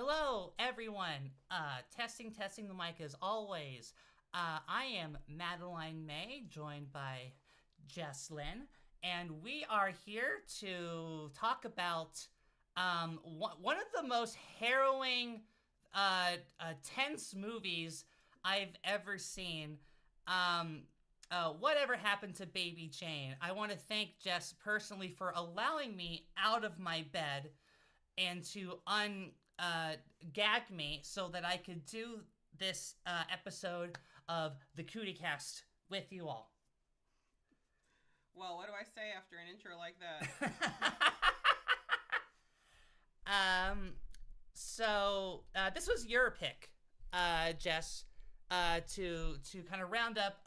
Hello, everyone. Testing the mic as always. I am Madeline Maye, joined by Jess, Lynne, and we are here to talk about one of the most harrowing, tense movies I've ever seen. Whatever happened to Baby Jane? I want to thank Jess personally for allowing me out of my bed and to gag me so that I could do this episode of the Cootie Cast with you all. Well, what do I say after an intro like that? So this was your pick, Jess, to kind of round up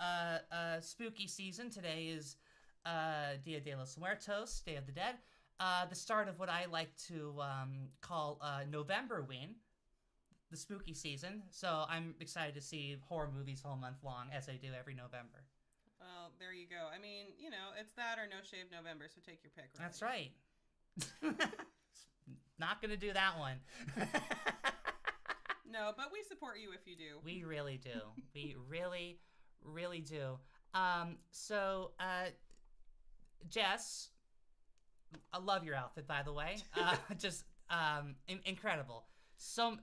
spooky season. Today is Dia de los Muertos, Day of the Dead. The start of what I like to call Novemberween, the spooky season. So I'm excited to see horror movies all month long, as I do every November. Well, there you go. I mean, you know, it's that or No Shave November, so take your pick. Right? That's right. Not going to do that one. No, but we support you if you do. We really do. We really, really do. Jess, I love your outfit, by the way. Just incredible. So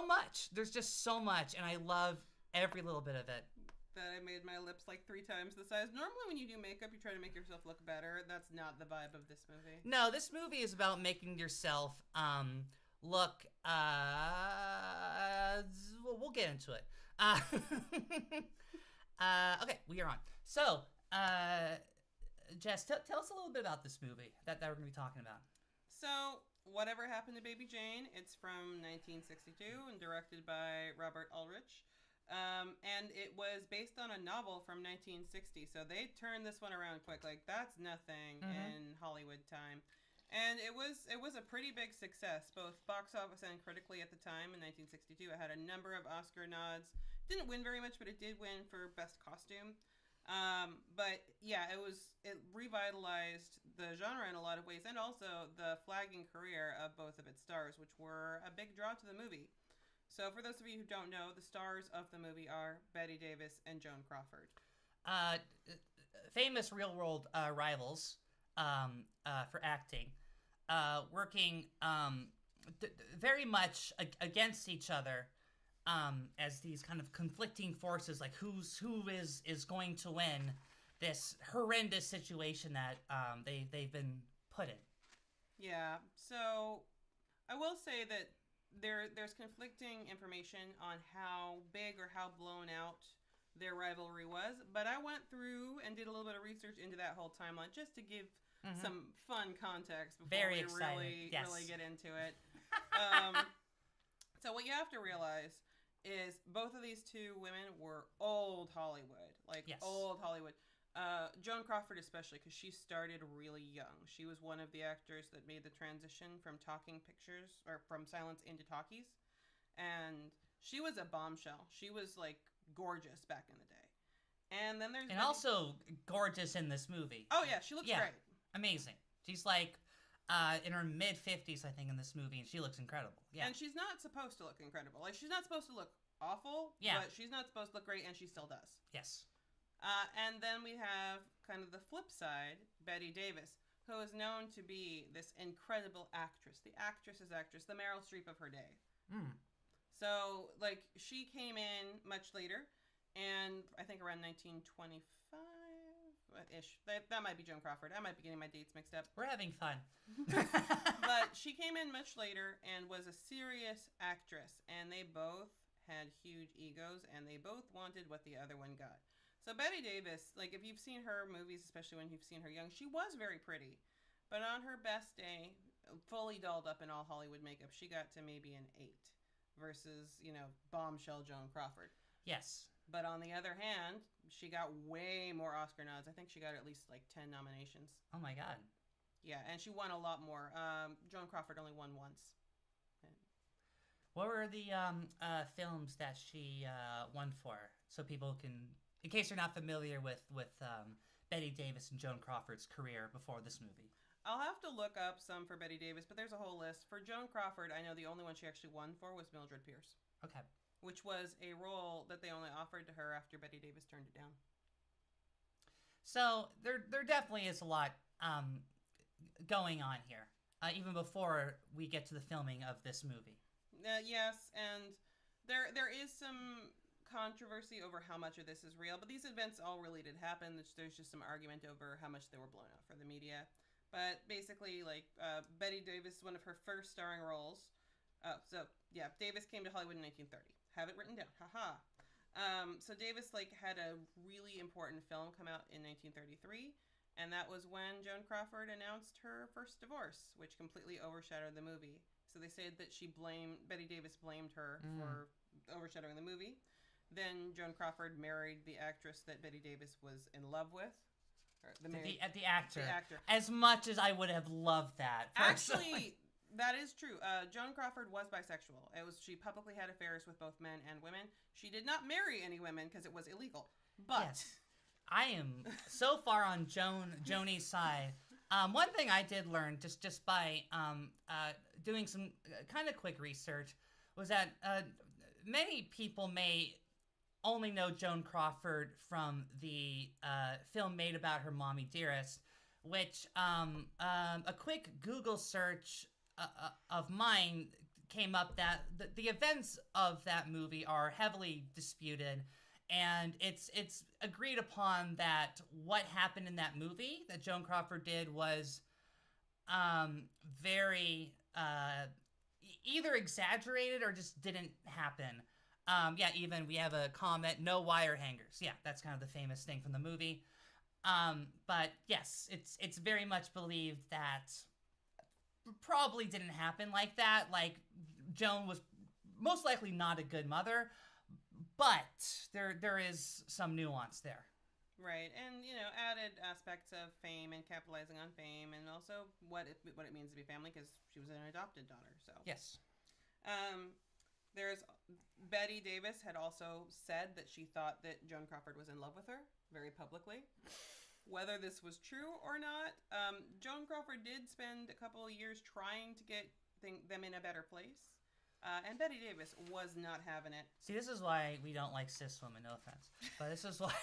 much. There's just so much, and I love every little bit of it. That I made my lips like 3 times the size. Normally when you do makeup, you try to make yourself look better. That's not the vibe of this movie. No, this movie is about making yourself look... we'll get into it. Okay, we are on. So, Jess, tell us a little bit about this movie that we're going to be talking about. So, Whatever Happened to Baby Jane? It's from 1962 and directed by Robert Ulrich. And it was based on a novel from 1960. So they turned this one around quick. Like, that's nothing in Hollywood time. And it was a pretty big success, both box office and critically at the time in 1962. It had a number of Oscar nods. Didn't win very much, but it did win for Best Costume. But yeah, it revitalized the genre in a lot of ways, and also the flagging career of both of its stars, which were a big draw to the movie. So for those of you who don't know, the stars of the movie are Bette Davis and Joan Crawford. Famous real-world rivals for acting, working very much against each other as these kind of conflicting forces, like who is going to win this horrendous situation that they've been put in. Yeah, so I will say that there's conflicting information on how big or how blown out their rivalry was, but I went through and did a little bit of research into that whole timeline just to give some fun context before we really get into it. So what you have to realize is both of these two women were old Hollywood, old Hollywood. Joan Crawford especially, because she started really young. She was one of the actors that made the transition from talking pictures, or from silence into talkies. And she was a bombshell. She was, like, gorgeous back in the day. And then there's... And also gorgeous in this movie. Oh, yeah, she looks great. Amazing. She's, like, in her mid-50s, I think, in this movie, and she looks incredible. Yeah. And she's not supposed to look incredible. Like, she's not supposed to look awful, but she's not supposed to look great, and she still does. Yes. And then we have kind of the flip side, Bette Davis, who is known to be this incredible actress. The actress's actress, the Meryl Streep of her day. So, like, she came in much later, and I think around 1925-ish. That might be Joan Crawford. I might be getting my dates mixed up. We're having fun. But she came in much later and was a serious actress, and they both had huge egos, and they both wanted what the other one got. So Bette Davis, like, if you've seen her movies, especially when you've seen her young, she was very pretty. But on her best day, fully dolled up in all Hollywood makeup, she got to maybe an 8 versus, you know, bombshell Joan Crawford. Yes. But on the other hand, she got way more Oscar nods. I think she got at least, like, 10 nominations. Oh, my God. Yeah, and she won a lot more. Joan Crawford only won once. What were the films that she won for? So people can... In case you're not familiar with Bette Davis and Joan Crawford's career before this movie. I'll have to look up some for Betty Davis, but there's a whole list. For Joan Crawford, I know the only one she actually won for was Mildred Pierce. Okay. Which was a role that they only offered to her after Betty Davis turned it down. So there definitely is a lot going on here, even before we get to the filming of this movie. Yes, and there is some controversy over how much of this is real, but these events all really did happen. There's just some argument over how much they were blown up for the media. But basically, like, Betty Davis, one of her first starring roles. Davis came to Hollywood in 1930. Have it written down. Haha. So Davis had a really important film come out in 1933, and that was when Joan Crawford announced her first divorce, which completely overshadowed the movie. So they said that Betty Davis blamed her for overshadowing the movie. Then Joan Crawford married the actress that Betty Davis was in love with. The actor. The actor. As much as I would have loved that. Personally. Actually, that is true. Joan Crawford was bisexual. She publicly had affairs with both men and women. She did not marry any women because it was illegal. But yes. I am so far on Joni's side. One thing I did learn just by doing some kind of quick research was that many people may only know Joan Crawford from the film made about her mommy Dearest, which a quick Google search of mine came up that the events of that movie are heavily disputed, and it's agreed upon that what happened in that movie that Joan Crawford did was very either exaggerated or just didn't happen. Even we have a comment, no wire hangers. Yeah, that's kind of the famous thing from the movie. But yes, it's very much believed that probably didn't happen like that. Like, Joan was most likely not a good mother, but there is some nuance there. Right, and added aspects of fame and capitalizing on fame, and also what it means to be family, because she was an adopted daughter. So yes, there's Betty Davis had also said that she thought that Joan Crawford was in love with her very publicly. Whether this was true or not, Joan Crawford did spend a couple of years trying to get them in a better place. And Betty Davis was not having it. See, this is why we don't like cis women, no offense. But this is why...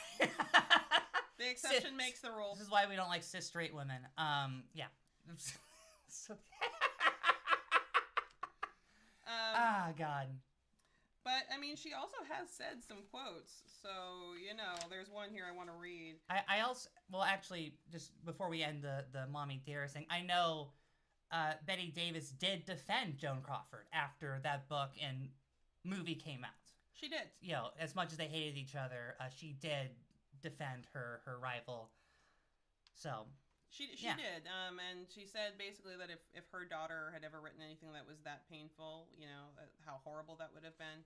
The exception makes the rule. This is why we don't like cis straight women. Yeah. So... God. But, I mean, she also has said some quotes. So, there's one here I want to read. I also... Well, actually, just before we end the Mommy Dearest thing, I know Betty Davis did defend Joan Crawford after that book and movie came out. She did. As much as they hated each other, she did defend her rival. So... She did, and she said basically that if her daughter had ever written anything that was that painful, how horrible that would have been.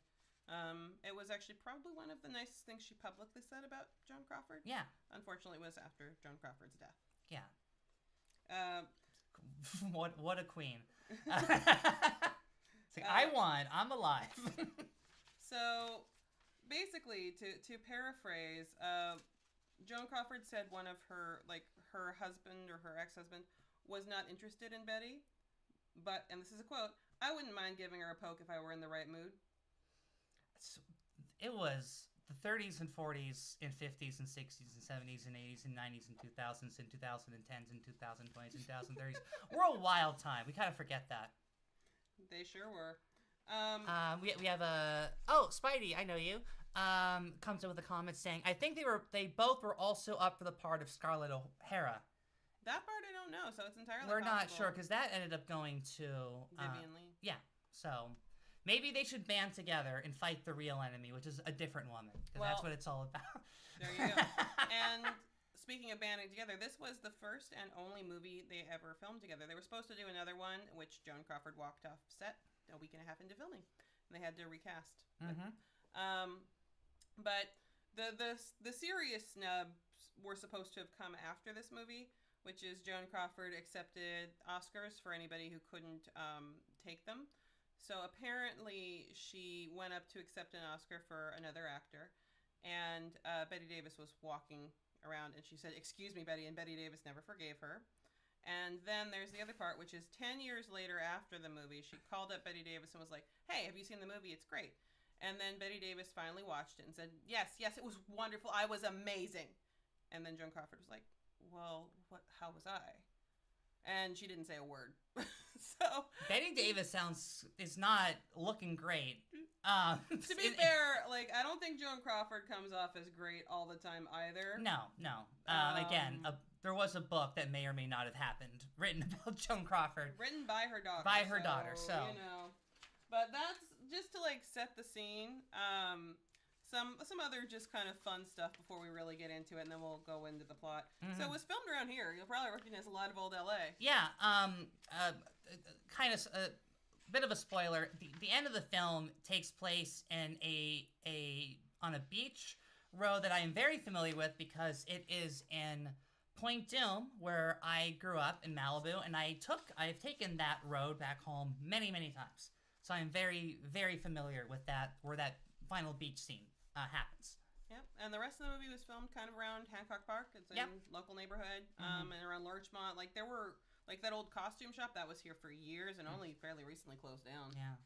It was actually probably one of the nicest things she publicly said about Joan Crawford. Yeah. Unfortunately, it was after Joan Crawford's death. Yeah. What a queen. I won. I'm alive. So, basically, to paraphrase, Joan Crawford said one of her husband or her ex-husband was not interested in Betty, but, and this is a quote, "I wouldn't mind giving her a poke if I were in the right mood." It was the 30s and 40s and 50s and 60s and 70s and 80s and 90s and 2000s and 2010s and 2020s and 2030s. We're a wild time. We kind of forget that. They sure were. We have a... Oh, Spidey, I know you. Comes in with a comment saying, I think they both were also up for the part of Scarlett O'Hara. That part I don't know, so it's entirely We're possible. not sure, because that ended up going to... Vivian Leigh. Yeah, so... Maybe they should band together and fight the real enemy, which is a different woman, because that's what it's all about. There you go. And speaking of banding together, this was the first and only movie they ever filmed together. They were supposed to do another one, which Joan Crawford walked off set a week and a half into filming, and they had to recast. Mm-hmm. But the serious snubs were supposed to have come after this movie, which is Joan Crawford accepted Oscars for anybody who couldn't take them. So apparently she went up to accept an Oscar for another actor, and Betty Davis was walking around, and she said, "Excuse me, Betty," and Betty Davis never forgave her. And then there's the other part, which is 10 years later after the movie, she called up Betty Davis and was like, hey, have you seen the movie? It's great. And then Betty Davis finally watched it and said, yes, it was wonderful. I was amazing. And then Joan Crawford was like, well, how was I? And she didn't say a word. So Betty Davis is not looking great. To be fair, like, I don't think Joan Crawford comes off as great all the time either. No. Again, there was a book that may or may not have happened written about Joan Crawford. Written by her daughter. So. You know. But that's just to, like, set the scene. Some other just kind of fun stuff before we really get into it, and then we'll go into the plot. Mm-hmm. So it was filmed around here. You'll probably recognize a lot of old LA. Yeah. Kind of a bit of a spoiler. The end of the film takes place in on a beach road that I am very familiar with because it is in Point Dume, where I grew up in Malibu, and I've taken that road back home many, many times. So I'm very, very familiar with that, where that final beach scene happens. Yep, and the rest of the movie was filmed kind of around Hancock Park. It's a local neighborhood, and around Larchmont. Like, there were, like, that old costume shop that was here for years and only fairly recently closed down. Yeah.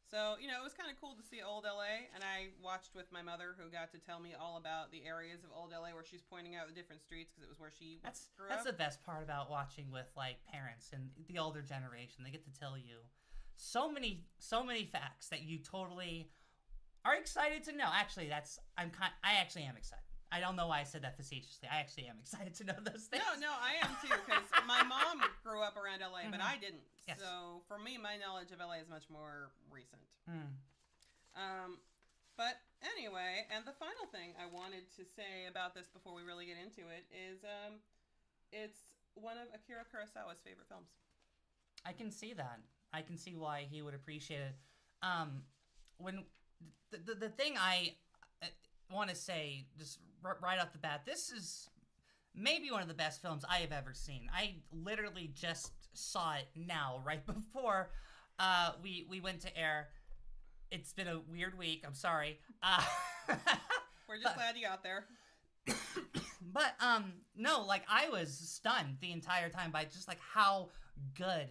So, you know, it was kind of cool to see old LA, and I watched with my mother, who got to tell me all about the areas of old LA where she's pointing out the different streets, because it was where she grew up. That's the best part about watching with, like, parents and the older generation. They get to tell you so many facts that you totally are excited to know. Actually, I actually am excited. I don't know why I said that facetiously. I actually am excited to know those things. No, I am too, because my mom grew up around LA, but I didn't. Yes. So for me, my knowledge of LA is much more recent. But anyway, and the final thing I wanted to say about this before we really get into it is it's one of Akira Kurosawa's favorite films. I can see that. I can see why he would appreciate it. When the thing I want to say, just right off the bat, this is maybe one of the best films I have ever seen. I literally just saw it now, right before we went to air. It's been a weird week. I'm sorry. We're just glad you got there. But no, like, I was stunned the entire time by just, like, how good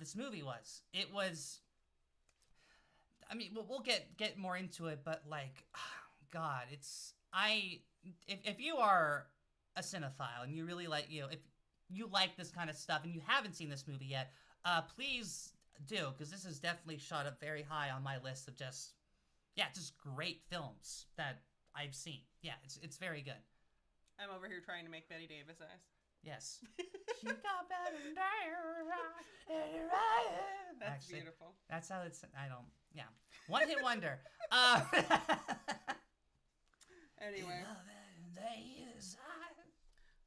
this movie was. It was. I mean, we'll get more into it, but, like, God, if you are a cinephile and you really like, if you like this kind of stuff and you haven't seen this movie yet, please do, because this is definitely shot up very high on my list of just great films that I've seen. Yeah, it's very good. I'm over here trying to make Betty Davis eyes. Yes. She got better than That's actually beautiful. That's how it's. One hit wonder. Anyway.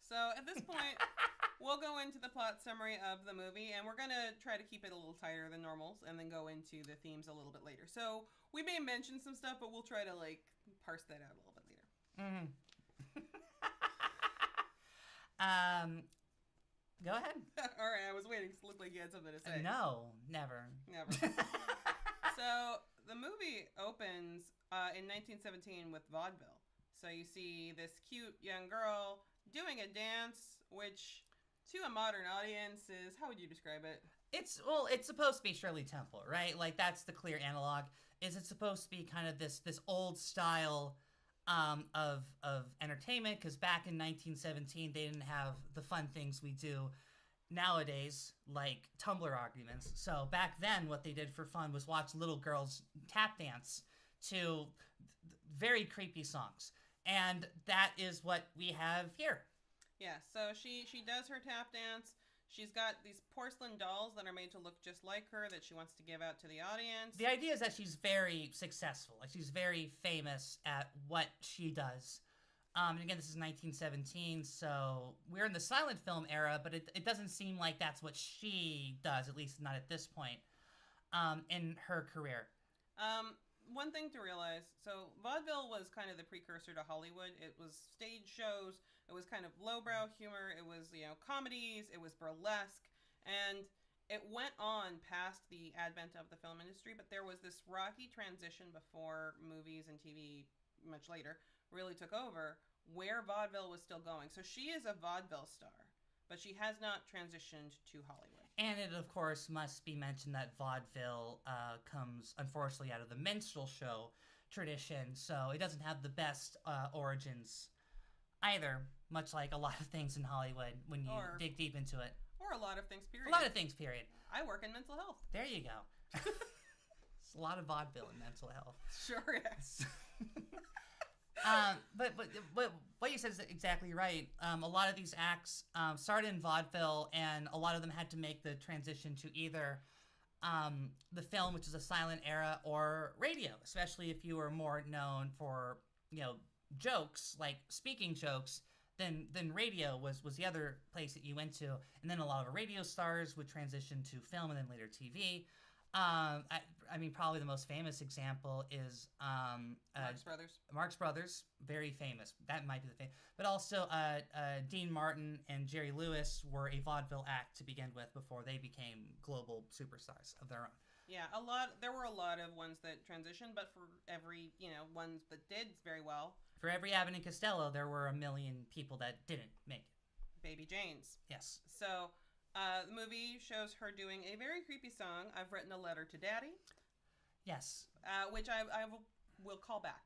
So at this point, we'll go into the plot summary of the movie, and we're going to try to keep it a little tighter than normals, and then go into the themes a little bit later. So we may mention some stuff, but we'll try to, like, parse that out a little bit later. Go ahead. All right, I was waiting to look like you had something to say. No, never. So the movie opens in 1917 with vaudeville. So you see this cute young girl doing a dance, which to a modern audience is, how would you describe it? It's supposed to be Shirley Temple, right? Like, that's the clear analog. Is it supposed to be kind of this old style of entertainment? Because back in 1917, they didn't have the fun things we do nowadays, like Tumblr arguments. So back then, what they did for fun was watch little girls tap dance to very creepy songs. And that is what we have here. Yeah, so she does her tap dance. She's got these porcelain dolls that are made to look just like her that she wants to give out to the audience. The idea is that she's very successful. Like, she's very famous at what she does. And again, this is 1917, so we're in the silent film era, but it doesn't seem like that's what she does, at least not at this point in her career. One thing to realize, so vaudeville was kind of the precursor to Hollywood. It was stage shows. It was kind of lowbrow humor. It was, comedies. It was burlesque. And it went on past the advent of the film industry, but there was this rocky transition before movies and TV much later really took over, where vaudeville was still going. So she is a vaudeville star. but she has not transitioned to Hollywood. And it, of course, must be mentioned that vaudeville comes, unfortunately, out of the minstrel show tradition, so it doesn't have the best origins either, much like a lot of things in Hollywood when you dig deep into it. Or a lot of things, period. A lot of things, period. I work in mental health. There you go. It's a lot of vaudeville in mental health. Sure is. But what you said is exactly right. A lot of these acts started in vaudeville, and a lot of them had to make the transition to either the film, which is a silent era, or radio, especially if you were more known for, jokes, like speaking jokes, then radio was the other place that you went to. And then a lot of radio stars would transition to film and then later TV. I mean, probably the most famous example is Marx Brothers. Marx Brothers, very famous. That might be the thing. But also, Dean Martin and Jerry Lewis were a vaudeville act to begin with before they became global superstars of their own. Yeah, there were a lot of ones that transitioned, but for every, ones that did very well. For every Abbott and Costello, there were a million people that didn't make it. Baby Jane's. Yes. So, the movie shows her doing a very creepy song, I've Written a Letter to Daddy. Yes. Which I will call back.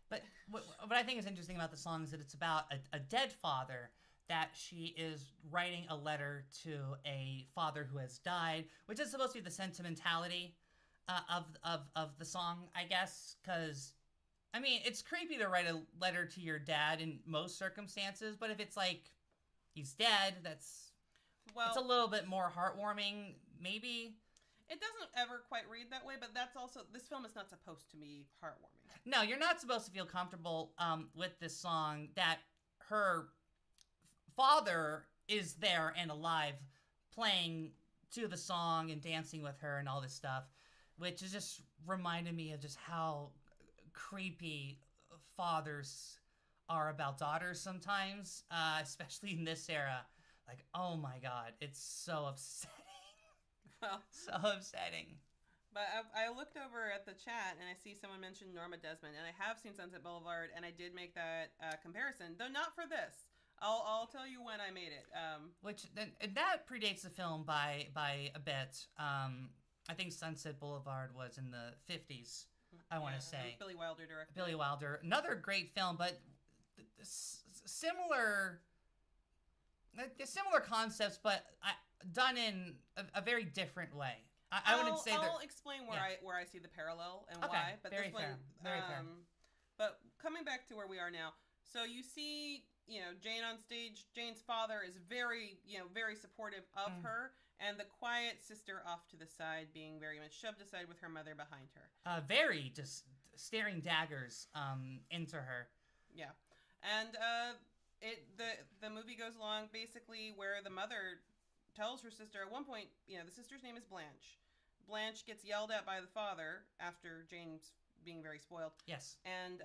But what I think is interesting about the song is that it's about a dead father, that she is writing a letter to a father who has died, which is supposed to be the sentimentality of the song, I guess, because, I mean, it's creepy to write a letter to your dad in most circumstances, but if it's like he's dead, it's a little bit more heartwarming, maybe. It doesn't ever quite read that way, but that's also, this film is not supposed to be heartwarming. No, you're not supposed to feel comfortable with this song, that her father is there and alive, playing to the song and dancing with her and all this stuff, which is just reminded me of just how creepy fathers are about daughters sometimes, especially in this era. Like, oh my God, it's so upsetting. Well, so upsetting. But I looked over at the chat and I see someone mention Norma Desmond, and I have seen Sunset Boulevard, and I did make that comparison, though not for this. I'll tell you when I made it. And that predates the film by a bit. I think Sunset Boulevard was in the 50s. I want to say Billy Wilder directed. Billy Wilder, another great film, but similar concepts, but done in a very different way. I wouldn't say that. I'll explain where I see the parallel and why. But very fair. Very fair. But coming back to where we are now, so you see, Jane on stage. Jane's father is very supportive of her, and the quiet sister off to the side, being very much shoved aside with her mother behind her. Very just staring daggers into her. Yeah, and the movie goes along basically where the mother tells her sister at one point, the sister's name is Blanche. Blanche gets yelled at by the father after Jane's being very spoiled. Yes. And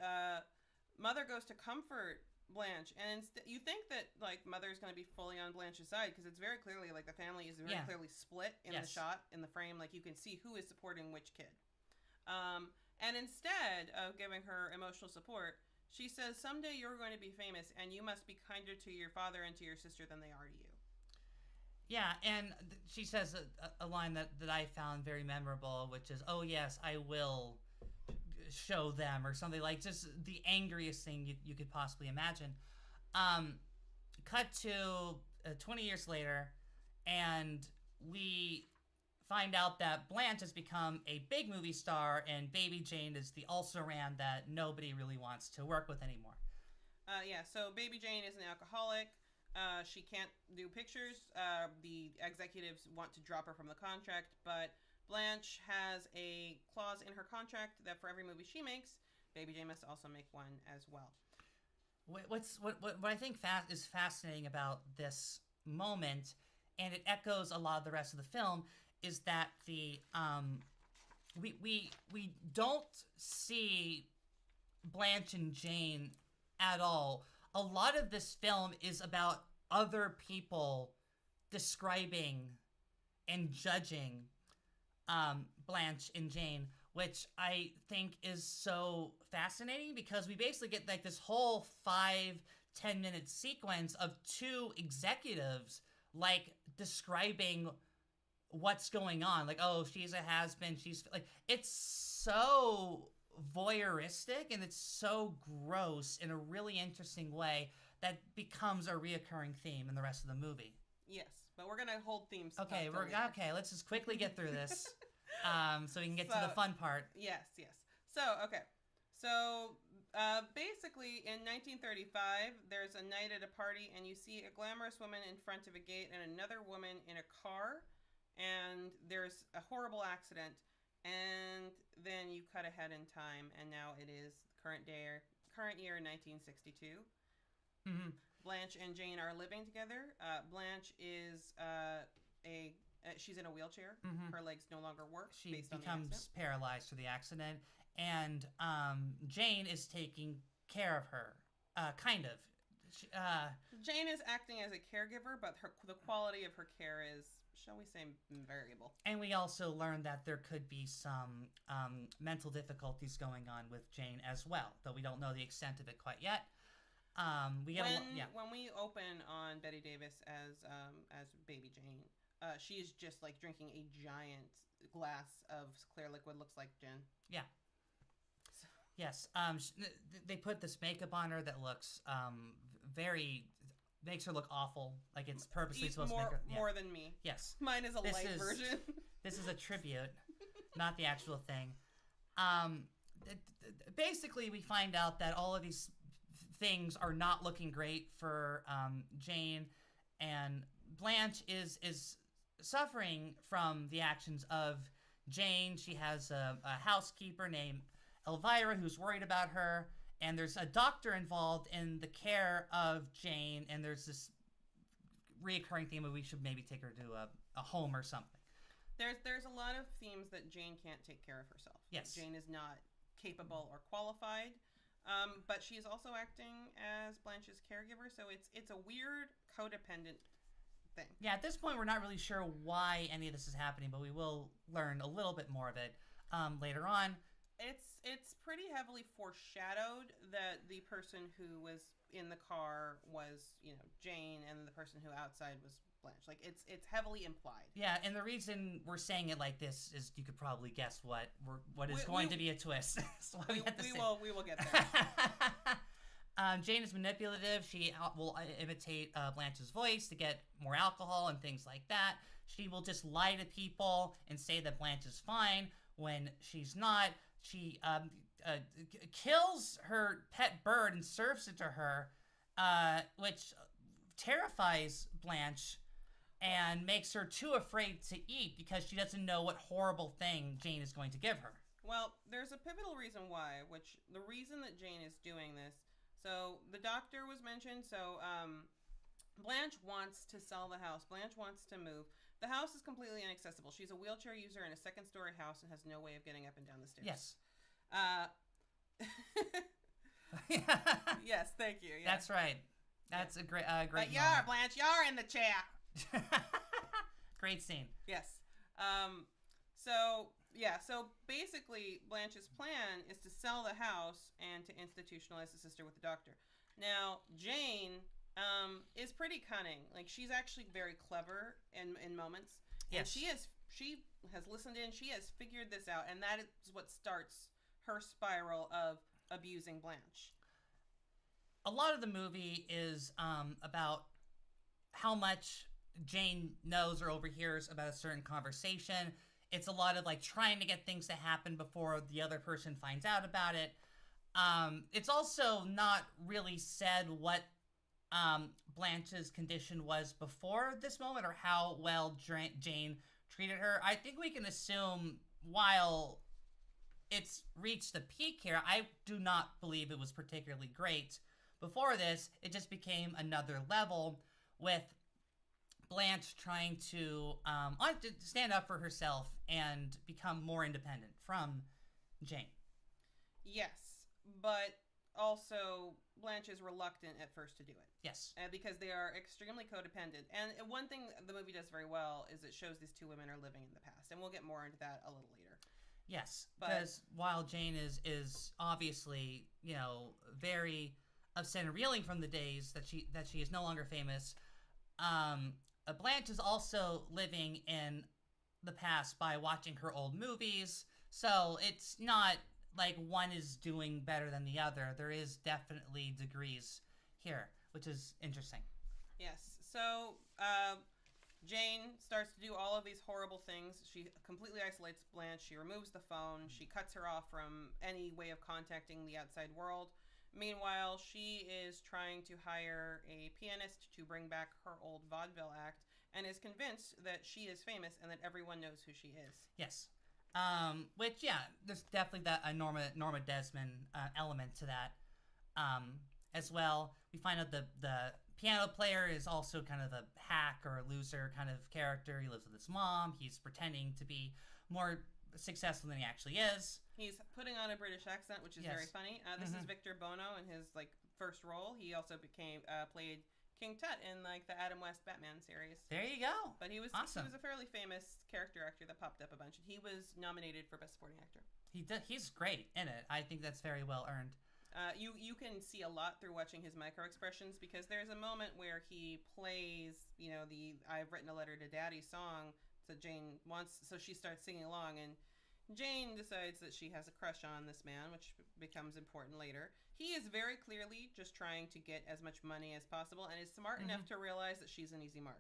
mother goes to comfort Blanche, and you think that mother's going to be fully on Blanche's side, because it's very clearly the family is very clearly split in the shot, in the frame. You can see who is supporting which kid. And instead of giving her emotional support, she says, someday you're going to be famous, and you must be kinder to your father and to your sister than they are to you. Yeah, and she says a line that I found very memorable, which is, oh yes, I will show them, or something, like just the angriest thing you could possibly imagine. Cut to 20 years later, and we find out that Blanche has become a big movie star, and Baby Jane is the also-ran that nobody really wants to work with anymore. So Baby Jane is an alcoholic. She can't do pictures. The executives want to drop her from the contract, but Blanche has a clause in her contract that for every movie she makes, Baby Jane must also make one as well. What I think is fascinating about this moment, and it echoes a lot of the rest of the film, is that we don't see Blanche and Jane at all. A lot of this film is about other people describing and judging Blanche and Jane, which I think is so fascinating, because we basically get this whole 5 10-minute sequence of two executives like describing what's going on. Like, oh, she's a has-been. She's like, it's so voyeuristic and it's so gross in a really interesting way that becomes a reoccurring theme in the rest of the movie. Yes, but we're gonna hold themes. Okay, let's just quickly get through this, so we can get to the fun part. Yes. So basically, in 1935, there's a night at a party, and you see a glamorous woman in front of a gate and another woman in a car, and there's a horrible accident, and then you cut ahead in time, and now it is current year 1962. Mm-hmm. Blanche and Jane are living together. Blanche is she's in a wheelchair. Mm-hmm. Her legs no longer work. She becomes paralyzed through the accident, and Jane is taking care of her, kind of. Jane is acting as a caregiver, but the quality of her care is, shall we say, variable. And we also learned that there could be some mental difficulties going on with Jane as well, though we don't know the extent of it quite yet. When we open on Betty Davis as Baby Jane, she's just like drinking a giant glass of clear liquid, looks like gin. Yeah. So. Yes. They put this makeup on her that looks makes her look awful. Like it's purposely supposed to make her more than me. Yes. Mine is a light version. This is a tribute, not the actual thing. Basically, we find out that all of these things are not looking great for Jane, and Blanche is suffering from the actions of Jane. She has a housekeeper named Elvira who's worried about her, and there's a doctor involved in the care of Jane, and there's this reoccurring theme of we should maybe take her to a home or something. There's a lot of themes that Jane can't take care of herself. Yes. Jane is not capable or qualified. But she's also acting as Blanche's caregiver, so it's a weird codependent thing. Yeah, at this point, we're not really sure why any of this is happening, but we will learn a little bit more of it later on. It's pretty heavily foreshadowed that the person who was in the car was, Jane, and the person who outside was Blanche. Like it's heavily implied. Yeah, and the reason we're saying it like this is you could probably guess what is going to be a twist. we will get there. Jane is manipulative. She will imitate Blanche's voice to get more alcohol and things like that. She will just lie to people and say that Blanche is fine when she's not. She kills her pet bird and serves it to her, which terrifies Blanche and makes her too afraid to eat because she doesn't know what horrible thing Jane is going to give her. Well, there's a pivotal reason why, which the reason that Jane is doing this. So the doctor was mentioned. So Blanche wants to sell the house. Blanche wants to move. The house is completely inaccessible. She's a wheelchair user in a second-story house and has no way of getting up and down the stairs. Yes. Yes, thank you. Yeah. That's right. That's a great But you're, Blanche, you're in the chair. Great scene. Yes. So basically, Blanche's plan is to sell the house and to institutionalize the sister with the doctor. Now, Jane is pretty cunning. Like, she's actually very clever in moments. Yes. And she has listened in. She has figured this out, and that is what starts her spiral of abusing Blanche. A lot of the movie is about how much Jane knows or overhears about a certain conversation. It's a lot of like trying to get things to happen before the other person finds out about it. It's also not really said what Blanche's condition was before this moment or how well Jane treated her. I think we can assume while it's reached the peak here, I do not believe it was particularly great. Before this, it just became another level with Blanche trying to stand up for herself and become more independent from Jane. Yes, but also Blanche is reluctant at first to do it. Yes. Because they are extremely codependent. And one thing the movie does very well is it shows these two women are living in the past. And we'll get more into that a little later. Yes, because while Jane is obviously, very upset and reeling from the days that she is no longer famous, Blanche is also living in the past by watching her old movies. So it's not like one is doing better than the other. There is definitely degrees here, which is interesting. Yes. So Jane starts to do all of these horrible things. She completely isolates Blanche. She removes the phone. She cuts her off from any way of contacting the outside world. Meanwhile, she is trying to hire a pianist to bring back her old vaudeville act and is convinced that she is famous and that everyone knows who she is. Yes. Which, yeah, there's definitely that Norma Desmond element to that as well. We find out the piano player is also kind of a hack or a loser kind of character. He lives with his mom. He's pretending to be more successful than he actually is. He's putting on a British accent, which is very funny. This is Victor Bono in his first role. He also played King Tut in the Adam West Batman series. There you go. But he was awesome. He was a fairly famous character actor that popped up a bunch. He was nominated for Best Supporting Actor. He's great in it. I think that's very well earned. You can see a lot through watching his micro expressions, because there's a moment where he plays, the "I've Written a Letter to Daddy" song that Jane wants, so she starts singing along, and Jane decides that she has a crush on this man, which becomes important later. He is very clearly just trying to get as much money as possible and is smart enough to realize that she's an easy mark.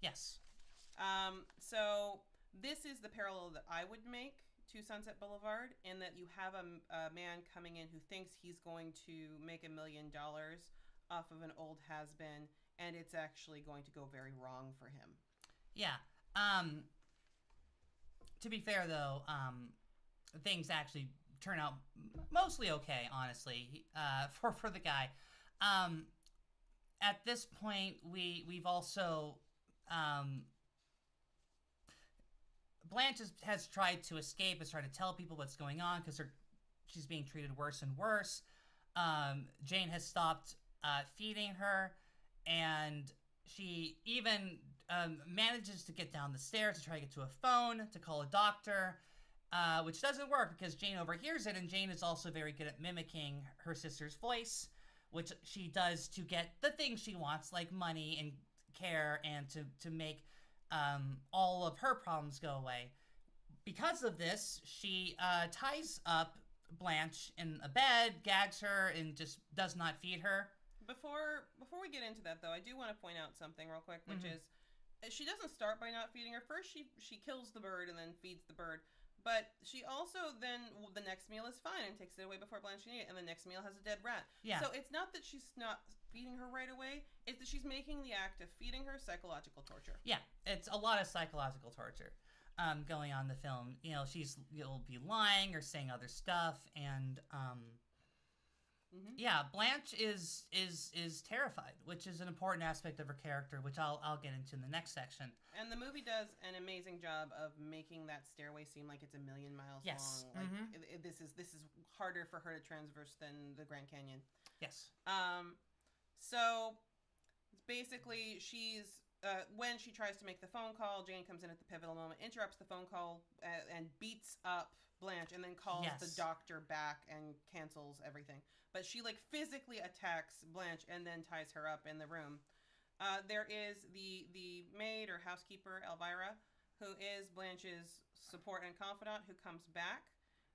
Yes. So this is the parallel that I would make to Sunset Boulevard, in that you have a man coming in who thinks he's going to make $1 million off of an old has-been, and it's actually going to go very wrong for him. Yeah. To be fair, though, things actually turn out mostly okay, honestly, for the guy. At this point, we've also Blanche has tried to escape, has tried to tell people what's going on because she's being treated worse and worse. Jane has stopped feeding her, and she even manages to get down the stairs to try to get to a phone to call a doctor, which doesn't work because Jane overhears it, and Jane is also very good at mimicking her sister's voice, which she does to get the things she wants, like money and care, and to make all of her problems go away. Because of this, she ties up Blanche in a bed, gags her, and just does not feed her. Before we get into that, though, I do want to point out something real quick, which is she doesn't start by not feeding her. First, she kills the bird and then feeds the bird. But she also then, the next meal is fine and takes it away before Blanche can eat it, and the next meal has a dead rat. Yeah. So it's not that she's not feeding her right away, it's that she's making the act of feeding her psychological torture. Yeah, it's a lot of psychological torture going on in the film. You'll be lying or saying other stuff, and yeah, Blanche is terrified, which is an important aspect of her character, which I'll get into in the next section. And the movie does an amazing job of making that stairway seem like it's 1,000,000 miles long. Like this is harder for her to traverse than the Grand Canyon. Yes. So basically, she's when she tries to make the phone call, Jane comes in at the pivotal moment, interrupts the phone call, and beats up Blanche, and then calls the doctor back and cancels everything. But she physically attacks Blanche and then ties her up in the room. There is the maid or housekeeper, Elvira, who is Blanche's support and confidant, who comes back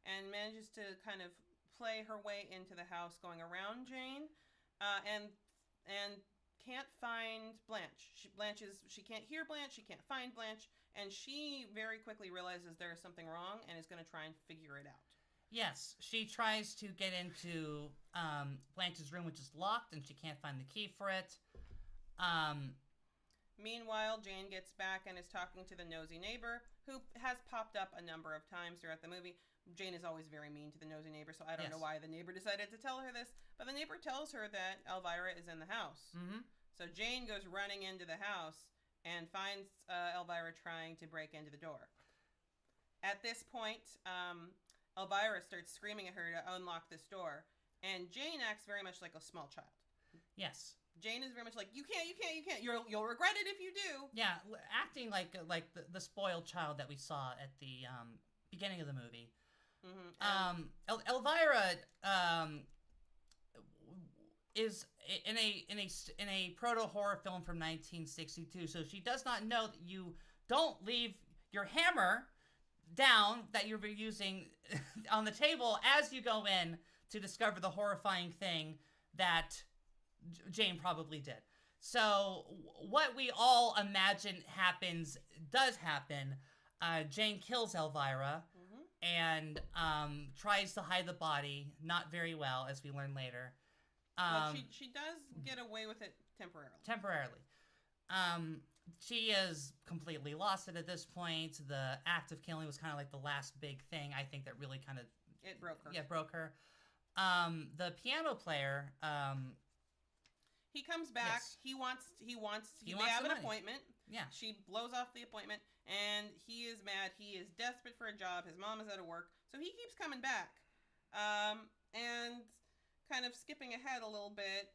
and manages to kind of play her way into the house, going around Jane, and can't find Blanche. She can't hear Blanche, she can't find Blanche, and she very quickly realizes there is something wrong and is going to try and figure it out. Yes, she tries to get into Blanche's room, which is locked, and she can't find the key for it. Meanwhile, Jane gets back and is talking to the nosy neighbor, who has popped up a number of times throughout the movie. Jane is always very mean to the nosy neighbor, so I don't know why the neighbor decided to tell her this, but the neighbor tells her that Elvira is in the house. So Jane goes running into the house and finds Elvira trying to break into the door. At this point, Elvira starts screaming at her to unlock this door, and Jane acts very much like a small child. Yes. Jane is very much like, you can't. You'll regret it if you do. Yeah, acting like the spoiled child that we saw at the beginning of the movie. Mm-hmm. Elvira is in a proto horror film from 1962, so she does not know that you don't leave your hammer down that you're using on the table as you go in to discover the horrifying thing that Jane probably did. So what we all imagine happens does happen. Jane kills Elvira and tries to hide the body, not very well, as we learn later. Well, she does get away with it temporarily. She is completely lost it at this point. The act of killing was kind of like the last big thing, I think, that really kind of... It broke her. Yeah, broke her. The piano player... he comes back. Yes. He wants they have an appointment. Yeah. She blows off the appointment, and he is mad. He is desperate for a job. His mom is out of work, so he keeps coming back. And kind of skipping ahead a little bit,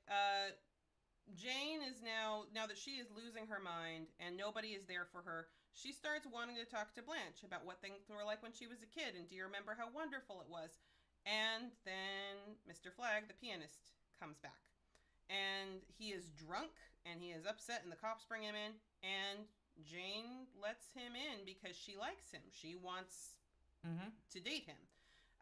Jane is now that she is losing her mind and nobody is there for her, she starts wanting to talk to Blanche about what things were like when she was a kid, and do you remember how wonderful it was? And then Mr. Flagg, the pianist, comes back. And he is drunk, and he is upset, and the cops bring him in, and Jane lets him in because she likes him. She wants to date him.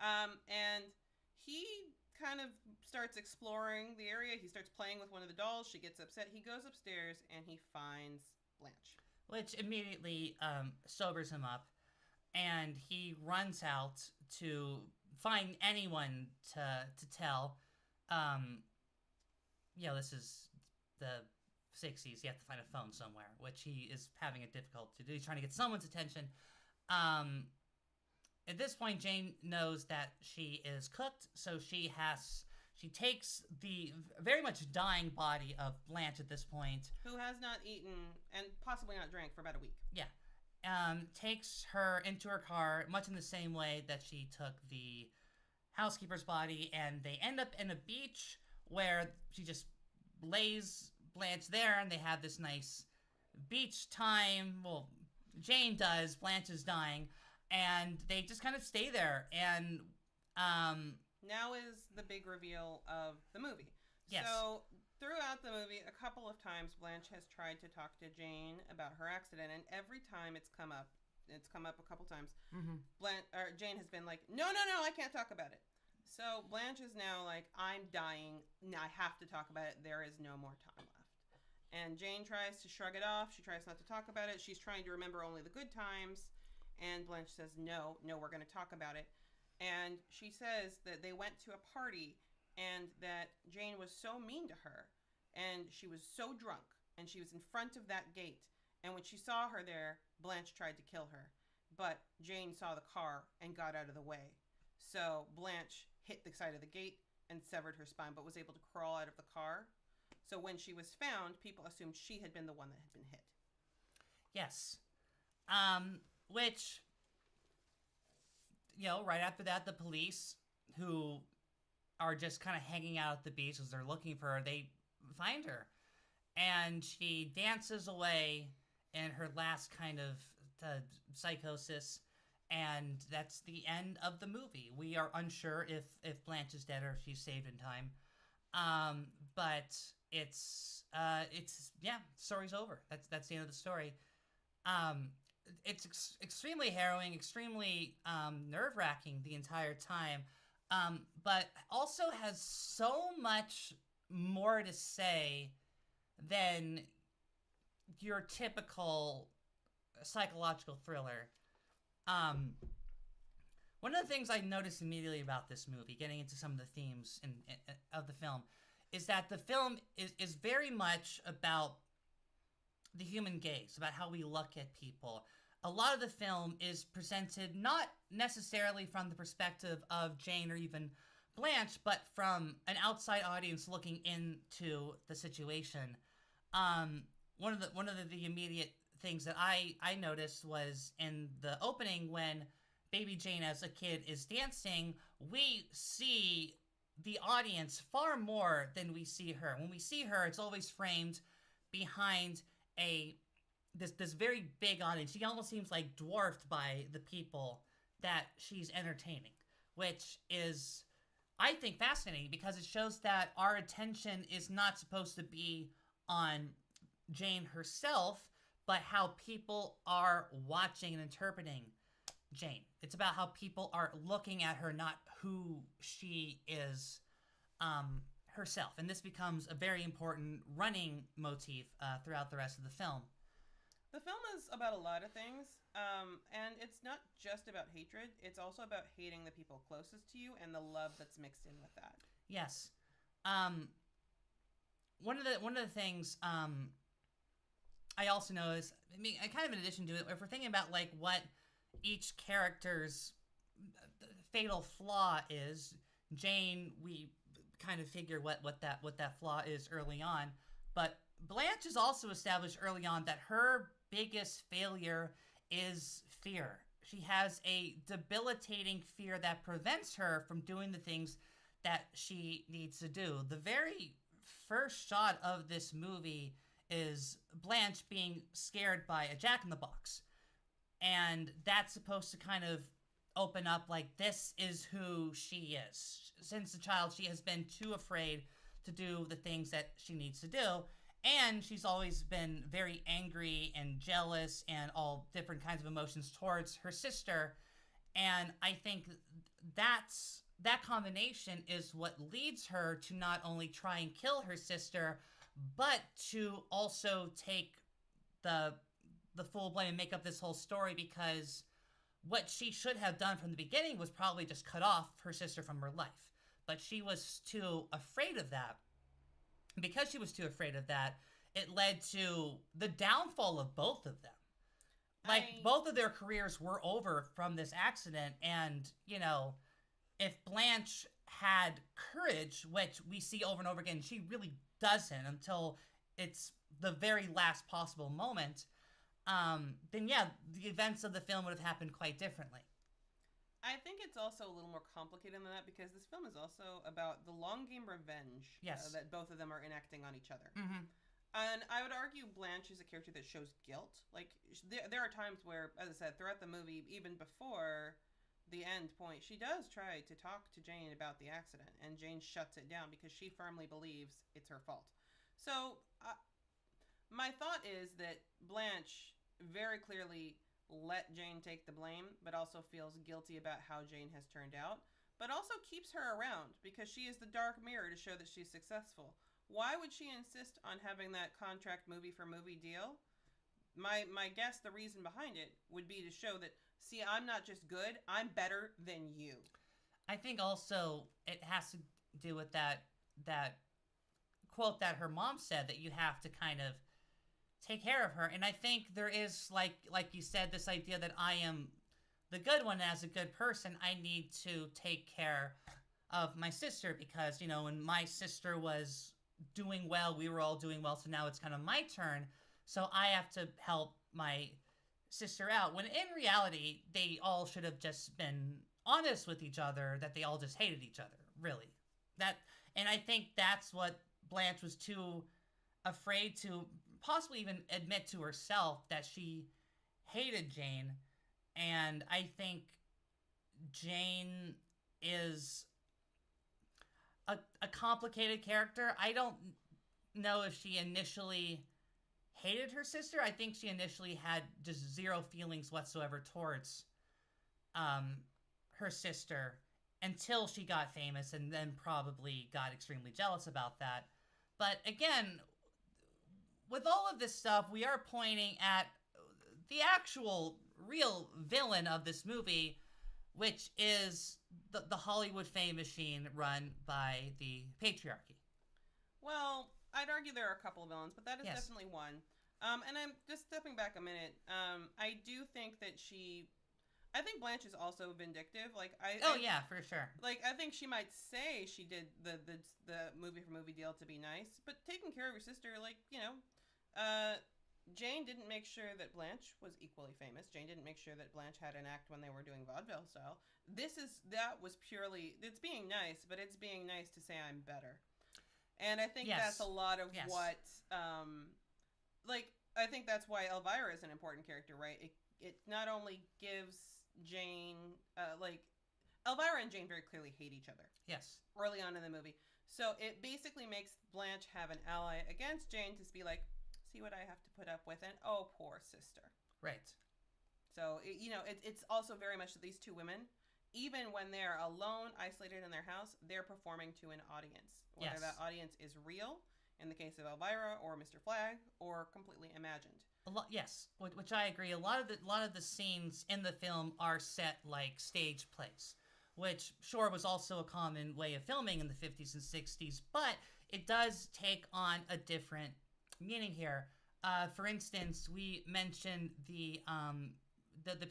And he kind of starts exploring the area. He starts playing with one of the dolls. She gets upset. He goes upstairs, and he finds Blanche. Which immediately sobers him up, and he runs out to find anyone to tell. This is the 60s. You have to find a phone somewhere, which he is having a difficult to do. He's trying to get someone's attention. At this point, Jane knows that she is cooked, so she takes the very much dying body of Blanche at this point, who has not eaten and possibly not drank for about a week. Yeah. Takes her into her car, much in the same way that she took the housekeeper's body, and they end up in a beach where she just lays Blanche there, and they have this nice beach time. Well, Jane does. Blanche is dying, and they just kind of stay there. And now is the big reveal of the movie. Yes. So throughout the movie, a couple of times Blanche has tried to talk to Jane about her accident, and every time it's come up a couple times. Jane has been like, no, I can't talk about it. So Blanche is now like, I'm dying. I have to talk about it. There is no more time left. And Jane tries to shrug it off. She tries not to talk about it. She's trying to remember only the good times. And Blanche says, no, we're going to talk about it. And she says that they went to a party and that Jane was so mean to her. And she was so drunk. And she was in front of that gate. And when she saw her there, Blanche tried to kill her. But Jane saw the car and got out of the way. So Blanche hit the side of the gate and severed her spine, but was able to crawl out of the car. So when she was found, people assumed she had been the one that had been hit. Yes. Which, right after that, the police, who are just kind of hanging out at the beach as they're looking for her, they find her. And she dances away in her last kind of psychosis. And that's the end of the movie. We are unsure if Blanche is dead or if she's saved in time. But it's story's over. That's the end of the story. It's extremely harrowing, extremely nerve-wracking the entire time, but also has so much more to say than your typical psychological thriller. One of the things I noticed immediately about this movie, getting into some of the themes of the film, is that the film is very much about the human gaze, about how we look at people. A lot of the film is presented not necessarily from the perspective of Jane or even Blanche, but from an outside audience looking into the situation. One of the immediate things that I noticed was in the opening, when baby Jane as a kid is dancing, we see the audience far more than we see her. When we see her, it's always framed behind this very big audience. She almost seems like dwarfed by the people that she's entertaining, which is I think, fascinating because it shows that our attention is not supposed to be on Jane herself, but how people are watching and interpreting Jane. It's about how people are looking at her, not who she is herself. And this becomes a very important running motif throughout the rest of the film. The film is about a lot of things, and it's not just about hatred. It's also about hating the people closest to you and the love that's mixed in with that. Yes. One of the things I also know is, I mean, kind of in addition to it, if we're thinking about like what each character's fatal flaw is, Jane, we kind of figure what that flaw is early on, but Blanche is also established early on that her biggest failure is fear. She has a debilitating fear that prevents her from doing the things that she needs to do. The very first shot of this movie is Blanche being scared by a jack-in-the-box. And that's supposed to kind of open up like, this is who she is. Since a child, she has been too afraid to do the things that she needs to do. And she's always been very angry and jealous and all different kinds of emotions towards her sister. And I think that combination is what leads her to not only try and kill her sister, but to also take the full blame and make up this whole story, because what she should have done from the beginning was probably just cut off her sister from her life. But she was too afraid of that. Because she was too afraid of that, it led to the downfall of both of them. Like, both of their careers were over from this accident. And, you know, if Blanche had courage, which we see over and over again, she really doesn't until it's the very last possible moment, then yeah, the events of the film would have happened quite differently. I think it's also a little more complicated than that, because this film is also about the long game revenge that both of them are enacting on each other. Mm-hmm. And I would argue Blanche is a character that shows guilt. Like, there are times where, as I said, throughout the movie, even before the end point, she does try to talk to Jane about the accident, and Jane shuts it down because she firmly believes it's her fault. So, my thought is that Blanche very clearly let Jane take the blame, but also feels guilty about how Jane has turned out, but also keeps her around because she is the dark mirror to show that she's successful. Why would she insist on having that contract movie for movie deal? My guess, the reason behind it would be to show that, see, I'm not just good, I'm better than you. I think also it has to do with that quote that her mom said, that you have to kind of take care of her. And I think there is, like you said, this idea that I am the good one. As a good person, I need to take care of my sister, because, you know, when my sister was doing well, we were all doing well, so now it's kind of my turn, so I have to help my sister out, when in reality they all should have just been honest with each other, that they all just hated each other, really. And I think that's what Blanche was too afraid to possibly even admit to herself, that she hated Jane. And I think Jane is a complicated character. I don't know if she initially hated her sister. I think she initially had just zero feelings whatsoever towards her sister, until she got famous, and then probably got extremely jealous about that. But again, with all of this stuff, we are pointing at the actual real villain of this movie, which is the Hollywood fame machine run by the patriarchy. Well, I'd argue there are a couple of villains, but that is definitely one. And I'm just stepping back a minute. I do think that I think Blanche is also vindictive. Like, yeah, for sure. Like, I think she might say she did the movie for movie deal to be nice, but taking care of your sister, like, you know, Jane didn't make sure that Blanche was equally famous. Jane didn't make sure that Blanche had an act when they were doing vaudeville style. That was purely, it's being nice, but it's being nice to say I'm better. And I think that's a lot of what, I think that's why Elvira is an important character, right? It not only gives Jane, Elvira and Jane very clearly hate each other Yes. early on in the movie. So it basically makes Blanche have an ally against Jane to be like, see what I have to put up with, and oh, poor sister. Right. So, it's also very much that these two women, even when they're alone, isolated in their house, they're performing to an audience. Whether that audience is real, in the case of Elvira or Mr. Flagg, or completely imagined. Yes, which I agree. A lot of the scenes in the film are set like stage plays, which sure was also a common way of filming in the 50s and 60s, but it does take on a different meaning here. For instance, we mentioned the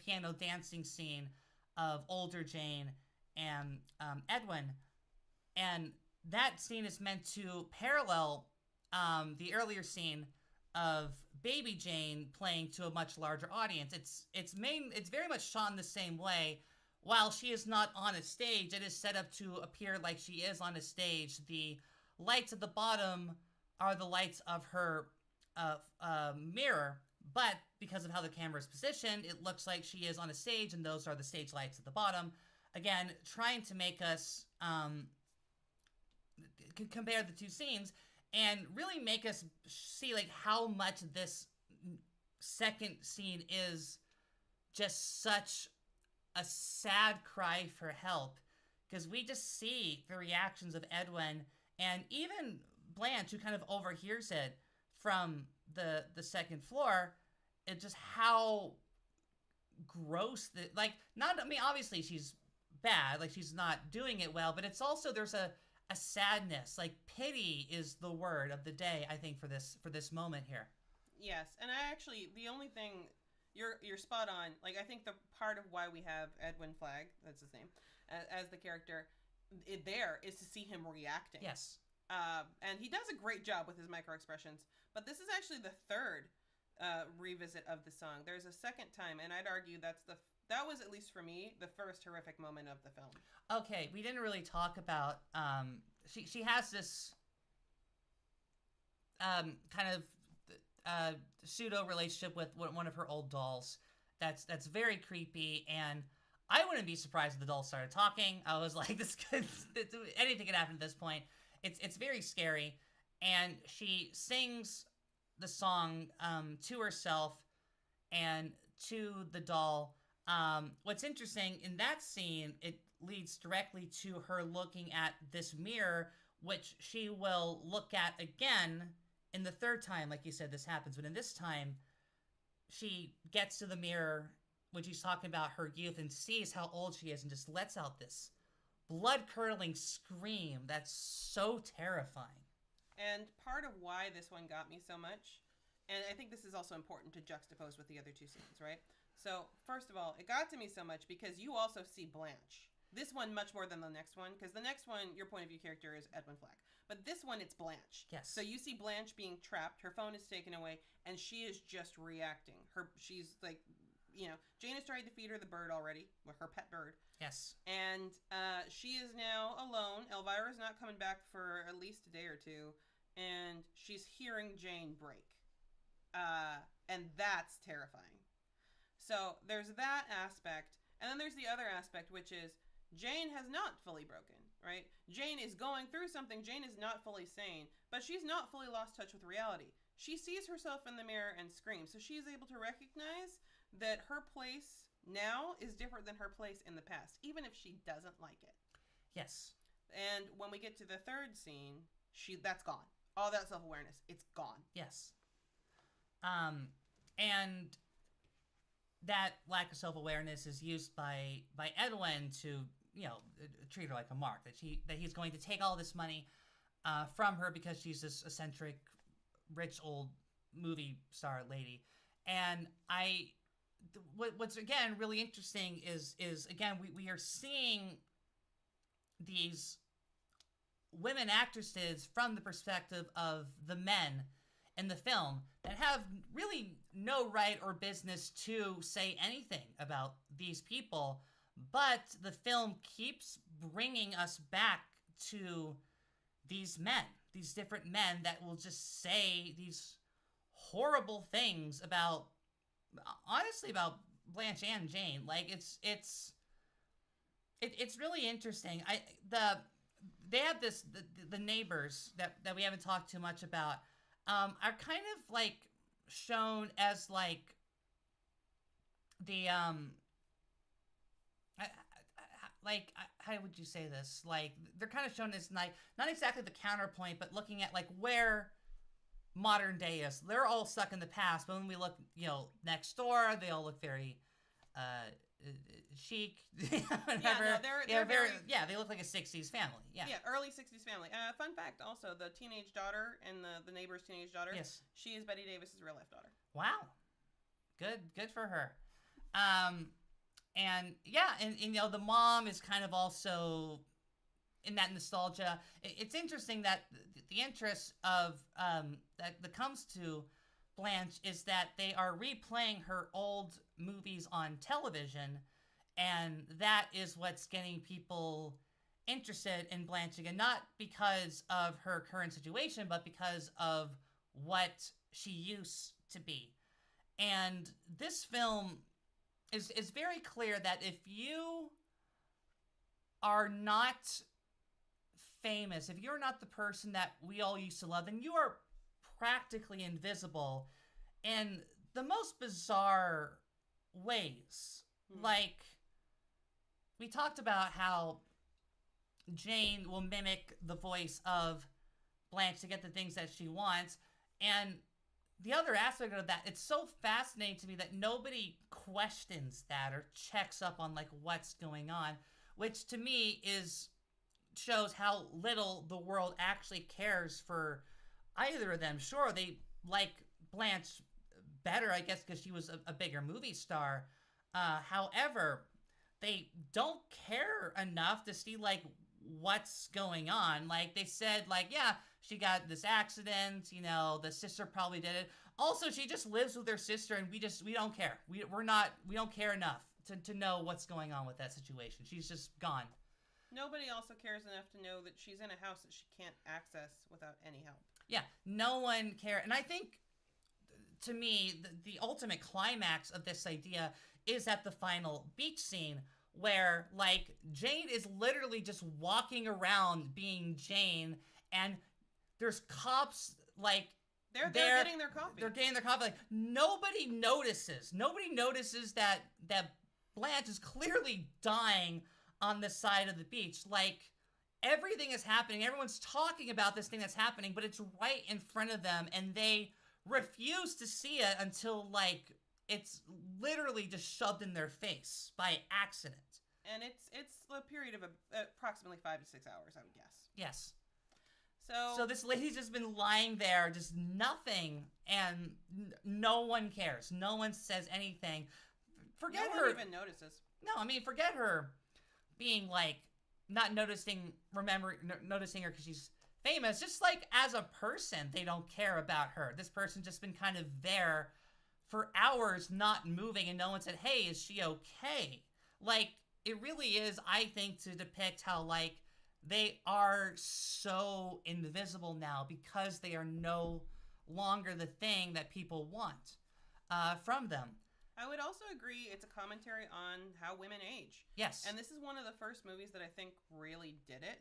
piano dancing scene of older Jane and Edwin, and that scene is meant to parallel the earlier scene of baby Jane playing to a much larger audience. It's very much shot in the same way. While she is not on a stage, it is set up to appear like she is on a stage. The lights at the bottom are the lights of her mirror, but because of how the camera is positioned, it looks like she is on a stage, and those are the stage lights at the bottom. Again, trying to make us compare the two scenes and really make us see like how much this second scene is just such a sad cry for help, because we just see the reactions of Edwin and even Blanche, who kind of overhears it from the second floor, and just how gross obviously she's bad, like she's not doing it well, but it's also there's a sadness, like pity is the word of the day, I think, for this moment here. Yes, and the only thing, you're spot on. Like, I think the part of why we have Edwin Flagg, that's his name, as the character there is to see him reacting. Yes. And he does a great job with his micro expressions. But this is actually the third revisit of the song. There's a second time, and I'd argue that was, at least for me, the first horrific moment of the film. Okay, we didn't really talk about she has this kind of pseudo relationship with one of her old dolls. That's very creepy, and I wouldn't be surprised if the doll started talking. I was like, anything could happen at this point. It's very scary, and she sings the song to herself and to the doll. What's interesting in that scene, it leads directly to her looking at this mirror, which she will look at again in the third time. Like you said, this happens, but in this time, she gets to the mirror when she's talking about her youth and sees how old she is and just lets out this blood-curdling scream that's so terrifying. And part of why this one got me so much, and I think this is also important to juxtapose with the other two scenes, right? So, first of all, it got to me so much because you also see Blanche. This one much more than the next one, because the next one, your point of view character is Edwin Flagg. But this one, it's Blanche. Yes. So you see Blanche being trapped, her phone is taken away, and she is just reacting. She's like, Jane has tried to feed her the bird already, her pet bird. Yes. And she is now alone. Elvira's not coming back for at least a day or two, and she's hearing Jane break. And that's terrifying. So there's that aspect, and then there's the other aspect, which is Jane has not fully broken, right? Jane is going through something. Jane is not fully sane, but she's not fully lost touch with reality. She sees herself in the mirror and screams, so she's able to recognize that her place now is different than her place in the past, even if she doesn't like it. Yes. And when we get to the third scene, that's gone. All that self-awareness, it's gone. Yes. And that lack of self-awareness is used by Edwin to, treat her like a mark, that he's going to take all this money from her because she's this eccentric, rich old movie star lady. And what's again really interesting is again we are seeing these women actresses from the perspective of the men in the film that have really no right or business to say anything about these people, but the film keeps bringing us back to these men, these different men that will just say these horrible things about Blanche and Jane. Like, it's It's really interesting. They have this the neighbors that we haven't talked too much about are kind of like shown as like the how would you say this? Like they're kind of shown as like not exactly the counterpoint, but looking at like where modern day is. They're all stuck in the past, but when we look, next door, they all look very chic. Whatever. They're very they look like a 60s family. Yeah, early 60s family. Fun fact also, the teenage daughter and the neighbor's teenage daughter, yes, she is Betty Davis's real life daughter. Wow, good for her. And the mom is kind of also in that nostalgia. It's interesting that the interest of that comes to Blanche is that they are replaying her old movies on television, and that is what's getting people interested in Blanche again, not because of her current situation, but because of what she used to be. And this film is very clear that if you are not famous, if you're not the person that we all used to love, then you are practically invisible in the most bizarre ways. Like, we talked about how Jane will mimic the voice of Blanche to get the things that she wants, and the other aspect of that, it's so fascinating to me that nobody questions that or checks up on like what's going on, which to me shows how little the world actually cares for either of them. Sure, they like Blanche better, I guess, because she was a bigger movie star. However, they don't care enough to see like what's going on. Like they said, like, yeah, she got this accident, the sister probably did it. Also, she just lives with her sister, and we don't care. We don't care enough to know what's going on with that situation. She's just gone. Nobody also cares enough to know that she's in a house that she can't access without any help. Yeah, no one cares. And I think, to me, the ultimate climax of this idea is at the final beach scene, where, like, Jane is literally just walking around being Jane, and there's cops, like, they're getting their coffee. They're getting their coffee. Like, nobody notices. Nobody notices that Blanche is clearly dying on the side of the beach. Like, everything is happening. Everyone's talking about this thing that's happening, but it's right in front of them, and they refuse to see it until, like, it's literally just shoved in their face by accident. And it's a period of approximately 5 to 6 hours, I would guess. Yes. So this lady's just been lying there, just nothing, and no one cares. No one says anything. Forget her. No one even notices. No, I mean, forget her being, like, not noticing her because she's famous. Just, like, as a person, they don't care about her. This person's just been kind of there for hours, not moving, and no one said, hey, is she okay? Like, it really is, I think, to depict how, like, they are so invisible now because they are no longer the thing that people want from them. I would also agree it's a commentary on how women age. Yes. And this is one of the first movies that I think really did it,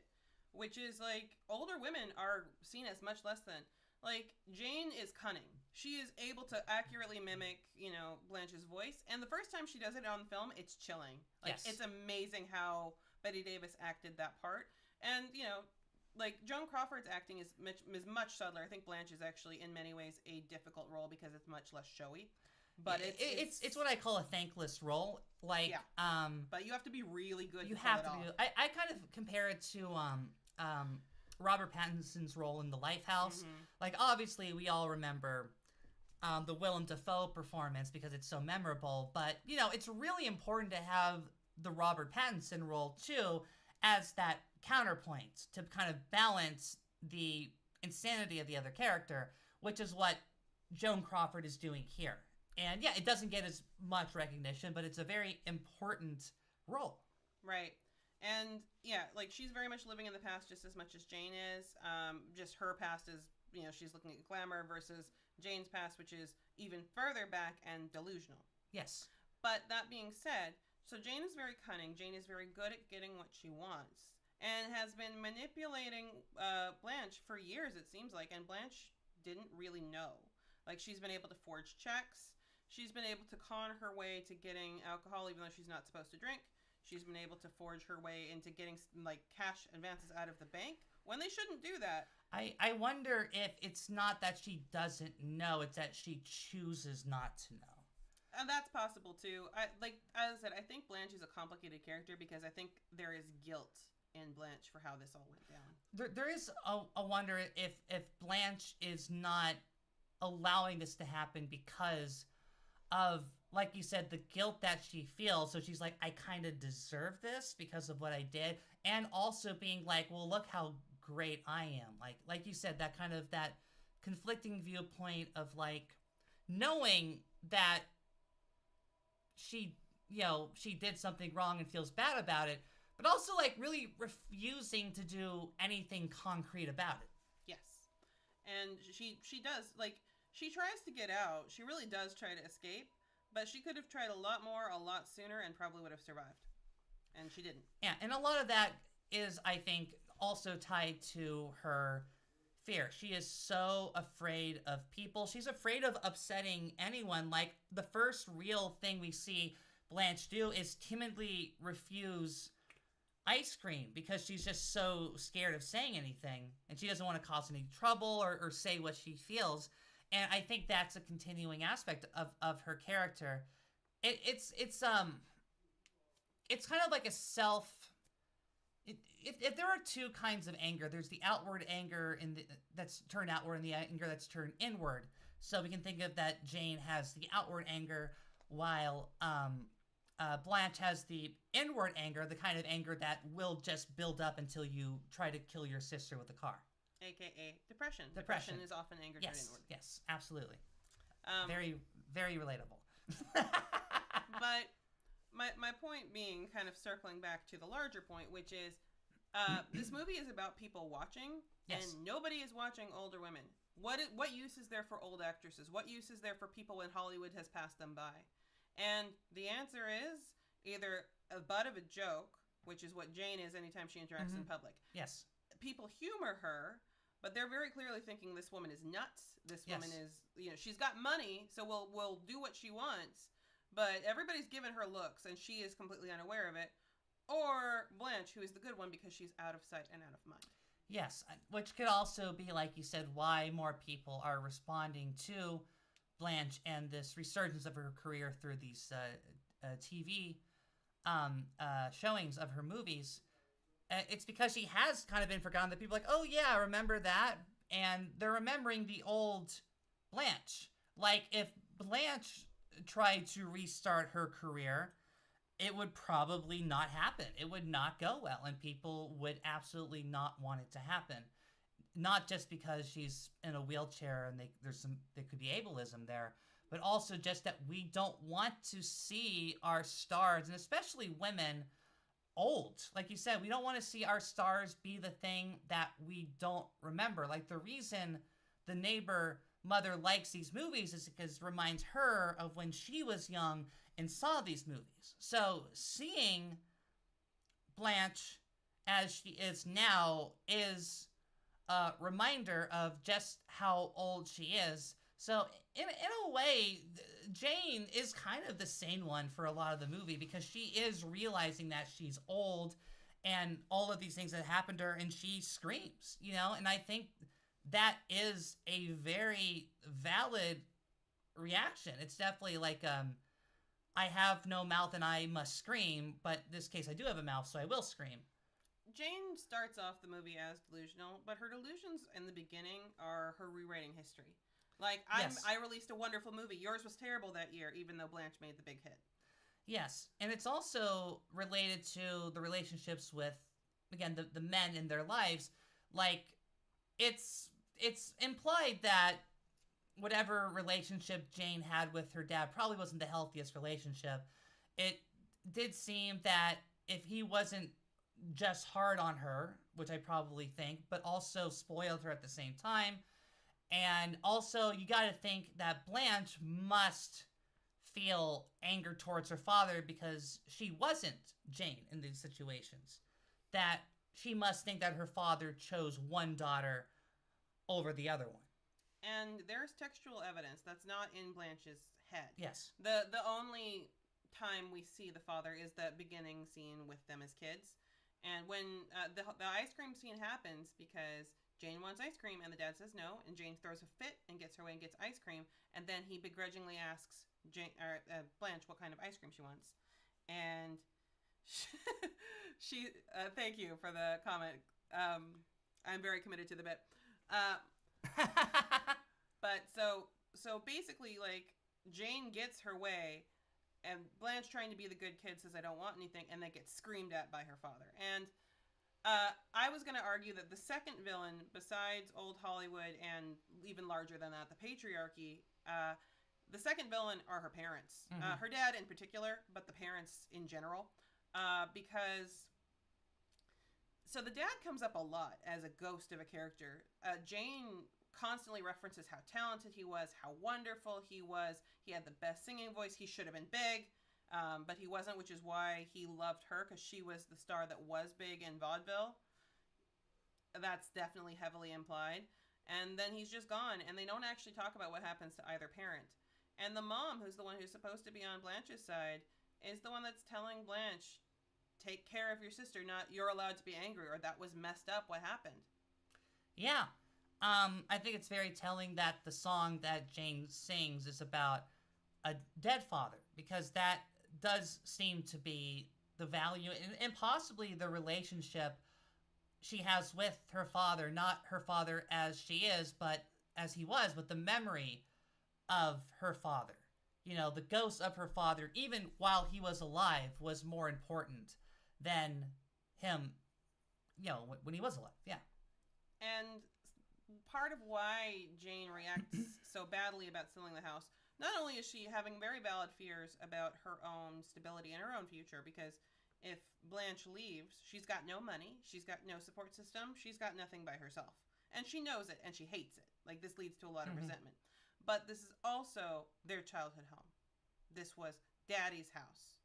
which is, like, older women are seen as much less than. Like, Jane is cunning. She is able to accurately mimic, Blanche's voice. And the first time she does it on film, it's chilling. Like, yes. It's amazing how Betty Davis acted that part. And, like, Joan Crawford's acting is much subtler. I think Blanche is actually, in many ways, a difficult role because it's much less showy. But it's what I call a thankless role. Like, yeah. But you have to be really good. You have to be. I kind of compare it to Robert Pattinson's role in The Lighthouse. Mm-hmm. Like, obviously, we all remember the Willem Dafoe performance because it's so memorable. But, it's really important to have the Robert Pattinson role, too, as that counterpoint to kind of balance the insanity of the other character, which is what Joan Crawford is doing here. And, yeah, it doesn't get as much recognition, but it's a very important role. Right. And, yeah, like, she's very much living in the past just as much as Jane is. Just her past is, she's looking at glamour versus Jane's past, which is even further back and delusional. Yes. But that being said, So Jane is very cunning. Jane is very good at getting what she wants, and has been manipulating Blanche for years, it seems like. And Blanche didn't really know. Like, she's been able to forge checks. She's been able to con her way to getting alcohol, even though she's not supposed to drink. She's been able to forge her way into getting, like, cash advances out of the bank when they shouldn't do that. I wonder if it's not that she doesn't know, it's that she chooses not to know. And that's possible too. As I said, I think Blanche is a complicated character because I think there is guilt in Blanche for how this all went down. There is a wonder if Blanche is not allowing this to happen because of, like you said, the guilt that she feels. So she's like, I kind of deserve this because of what I did. And also being like, well, look how great I am. Like you said, that kind of that conflicting viewpoint of like knowing that she did something wrong and feels bad about it, but also like really refusing to do anything concrete about it. Yes. And she does, like, she tries to get out. She really does try to escape, but she could have tried a lot more, a lot sooner, and probably would have survived. And she didn't. Yeah, and a lot of that is, I think, also tied to her fear. She is so afraid of people. She's afraid of upsetting anyone. Like, the first real thing we see Blanche do is timidly refuse ice cream because she's just so scared of saying anything, and she doesn't want to cause any trouble or say what she feels. And I think that's a continuing aspect of her character. It's kind of like a self... If there are two kinds of anger, there's the outward anger that's turned outward and the anger that's turned inward. So we can think of that Jane has the outward anger while Blanche has the inward anger, the kind of anger that will just build up until you try to kill your sister with a car. AKA depression. Depression is often anger turned inward. Yes, absolutely. Very, very relatable. But my point being, kind of circling back to the larger point, which is this movie is about people watching, and nobody is watching older women. What use is there for old actresses? What use is there for people when Hollywood has passed them by? And the answer is either a butt of a joke, which is what Jane is anytime she interacts in public. Yes. People humor her, but they're very clearly thinking this woman is nuts. This woman is, she's got money, so we'll do what she wants. But everybody's giving her looks, and she is completely unaware of it. Or Blanche, who is the good one because she's out of sight and out of mind. Yes, which could also be, like you said, why more people are responding to Blanche and this resurgence of her career through these TV showings of her movies. It's because she has kind of been forgotten, that people are like, oh yeah, remember that? And they're remembering the old Blanche. Like, if Blanche tried to restart her career, it would probably not happen. It would not go well, and people would absolutely not want it to happen. Not just because she's in a wheelchair and there could be ableism there, but also just that we don't want to see our stars, and especially women, old. Like you said, we don't want to see our stars be the thing that we don't remember. Like, the reason the neighbor mother likes these movies is because it reminds her of when she was young and saw these movies. So seeing Blanche as she is now is a reminder of just how old she is. So in a way, Jane is kind of the sane one for a lot of the movie, because she is realizing that she's old and all of these things that happened to her, and she screams, and I think that is a very valid reaction. It's definitely like, I have no mouth and I must scream, but in this case I do have a mouth, so I will scream. Jane starts off the movie as delusional, but her delusions in the beginning are her rewriting history. Like, I released a wonderful movie. Yours was terrible that year, even though Blanche made the big hit. Yes, and it's also related to the relationships with, again, the men in their lives. Like, it's implied that whatever relationship Jane had with her dad probably wasn't the healthiest relationship. It did seem that if he wasn't just hard on her, which I probably think, but also spoiled her at the same time. And also, you got to think that Blanche must feel anger towards her father because she wasn't Jane in these situations. That she must think that her father chose one daughter over the other one. And there's textual evidence that's not in Blanche's head. Yes. The only time we see the father is the beginning scene with them as kids. And when the ice cream scene happens because Jane wants ice cream and the dad says no, and Jane throws a fit and gets her way and gets ice cream, and then he begrudgingly asks Blanche what kind of ice cream she wants. And she thank you for the comment. I'm very committed to the bit. But so basically, like, Jane gets her way, and Blanche, trying to be the good kid, says I don't want anything, and then gets screamed at by her father. And I was going to argue that the second villain, besides old Hollywood and even larger than that, the patriarchy, the second villain are her parents. Her dad in particular, but the parents in general. Because so the dad comes up a lot as a ghost of a character. Jane constantly references how talented he was, how wonderful he was. He had the best singing voice. He should have been big, but he wasn't, which is why he loved her, because she was the star that was big in vaudeville. That's definitely heavily implied. And then he's just gone, and they don't actually talk about what happens to either parent. And the mom, who's the one who's supposed to be on Blanche's side, is the one that's telling Blanche, take care of your sister, not you're allowed to be angry, or that was messed up, what happened. Yeah. I think it's very telling that the song that Jane sings is about a dead father, because that does seem to be the value and possibly the relationship she has with her father, not her father as she is, but as he was, with the memory of her father. You know, the ghost of her father, even while he was alive, was more important than him, you know, when he was alive. Yeah. And part of why Jane reacts so badly about selling the house, not only is she having very valid fears about her own stability and her own future, because if Blanche leaves, she's got no money, she's got no support system, she's got nothing by herself. And she knows it, and she hates it. Like, this leads to a lot of resentment. But this is also their childhood home. This was Daddy's house.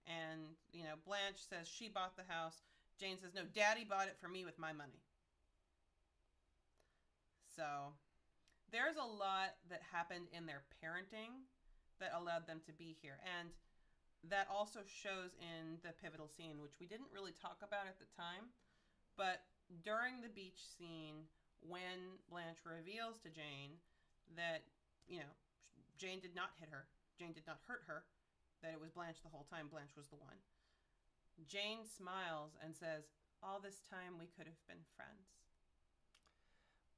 And, you know, Blanche says she bought the house. Jane says, no, Daddy bought it for me with my money. So there's a lot that happened in their parenting that allowed them to be here. And that also shows in the pivotal scene, which we didn't really talk about at the time. But during the beach scene, when Blanche reveals to Jane that, you know, Jane did not hit her, Jane did not hurt her, that it was Blanche the whole time, Blanche was the one, Jane smiles and says, all this time we could have been friends.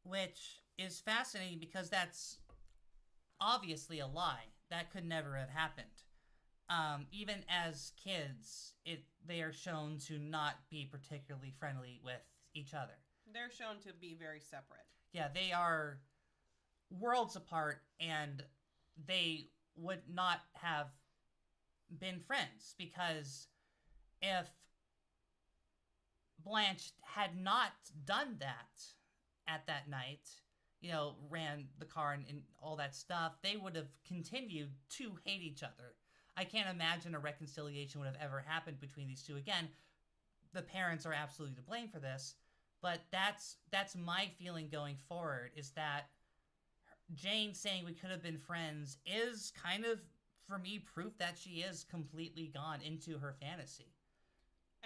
Which is fascinating because that's obviously a lie. That could never have happened. Even as kids, they are shown to not be particularly friendly with each other. They're shown to be very separate. Yeah, they are worlds apart, and they would not have been friends, because if Blanche had not done that at that night, you know, ran the car and all that stuff, they would have continued to hate each other. I can't imagine a reconciliation would have ever happened between these two. Again, the parents are absolutely to blame for this, but that's my feeling going forward, is that Jane saying we could have been friends is kind of, for me, proof that she is completely gone into her fantasy.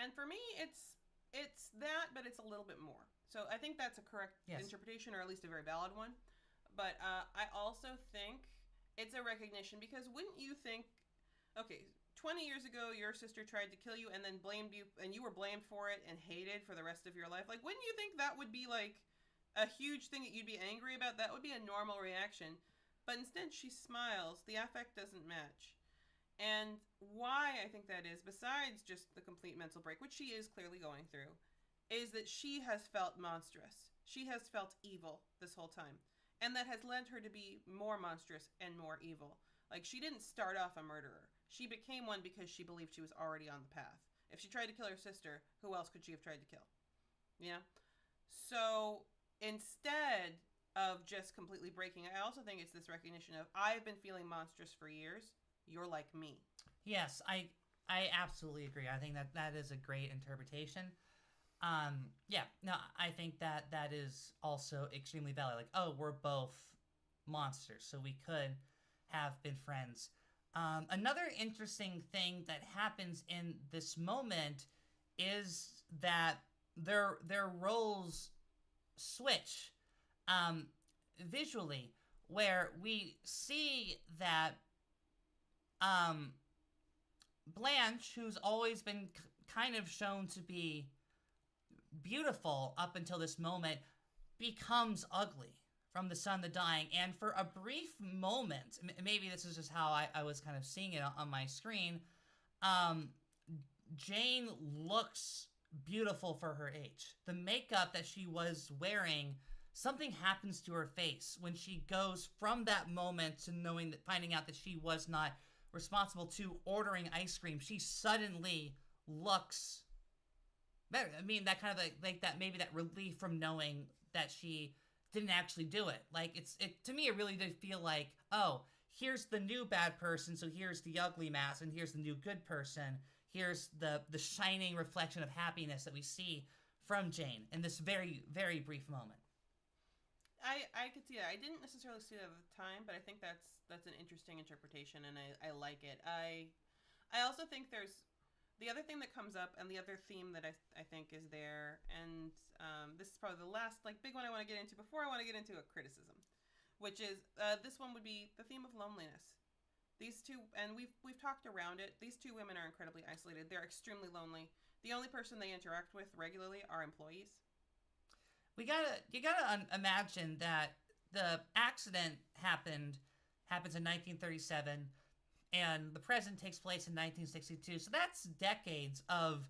And for me, it's that, but it's a little bit more. So I think that's a correct interpretation, or at least a very valid one. But I also think it's a recognition, because wouldn't you think, okay, 20 years ago, your sister tried to kill you and then blamed you, and you were blamed for it and hated for the rest of your life? Like, wouldn't you think that would be, like, a huge thing that you'd be angry about? That would be a normal reaction. But instead, she smiles. The affect doesn't match. And why I think that is, besides just the complete mental break, which she is clearly going through, is that she has felt monstrous. She has felt evil this whole time. And that has led her to be more monstrous and more evil. Like, she didn't start off a murderer. She became one because she believed she was already on the path. If she tried to kill her sister, who else could she have tried to kill? Yeah? So instead of just completely breaking, I also think it's this recognition of, I've been feeling monstrous for years. you're like me. Yes, I absolutely agree. I think that is a great interpretation. Yeah, no, I think that is also extremely valid. Like, oh, we're both monsters, so we could have been friends. Another interesting thing that happens in this moment is that their roles switch um, visually, where we see that um, Blanche, who's always been kind of shown to be beautiful up until this moment, becomes ugly from the sun, the dying. And for a brief moment, maybe this is just how I was kind of seeing it on my screen, um, Jane looks beautiful for her age. The makeup that she was wearing, something happens to her face when she goes from that moment to knowing that, finding out that she was not responsible, to ordering ice cream. She suddenly looks better. I mean, that kind of like that, maybe that relief from knowing that she didn't actually do it. Like, it to me, it really did feel like, oh, here's the new bad person, so here's the ugly mask, and here's the new good person. Here's the shining reflection of happiness that we see from Jane in this very, very brief moment. I could see that. I didn't necessarily see that at the time, but I think that's an interesting interpretation, and I like it. I also think there's the other thing that comes up, and the other theme that I think is there, and this is probably the last like big one I want to get into before I want to get into a criticism, which is this one would be the theme of loneliness. These two, and we've talked around it. These two women are incredibly isolated. They're extremely lonely. The only person they interact with regularly are employees. You gotta imagine that the accident happens in 1937, and the present takes place in 1962. So that's decades of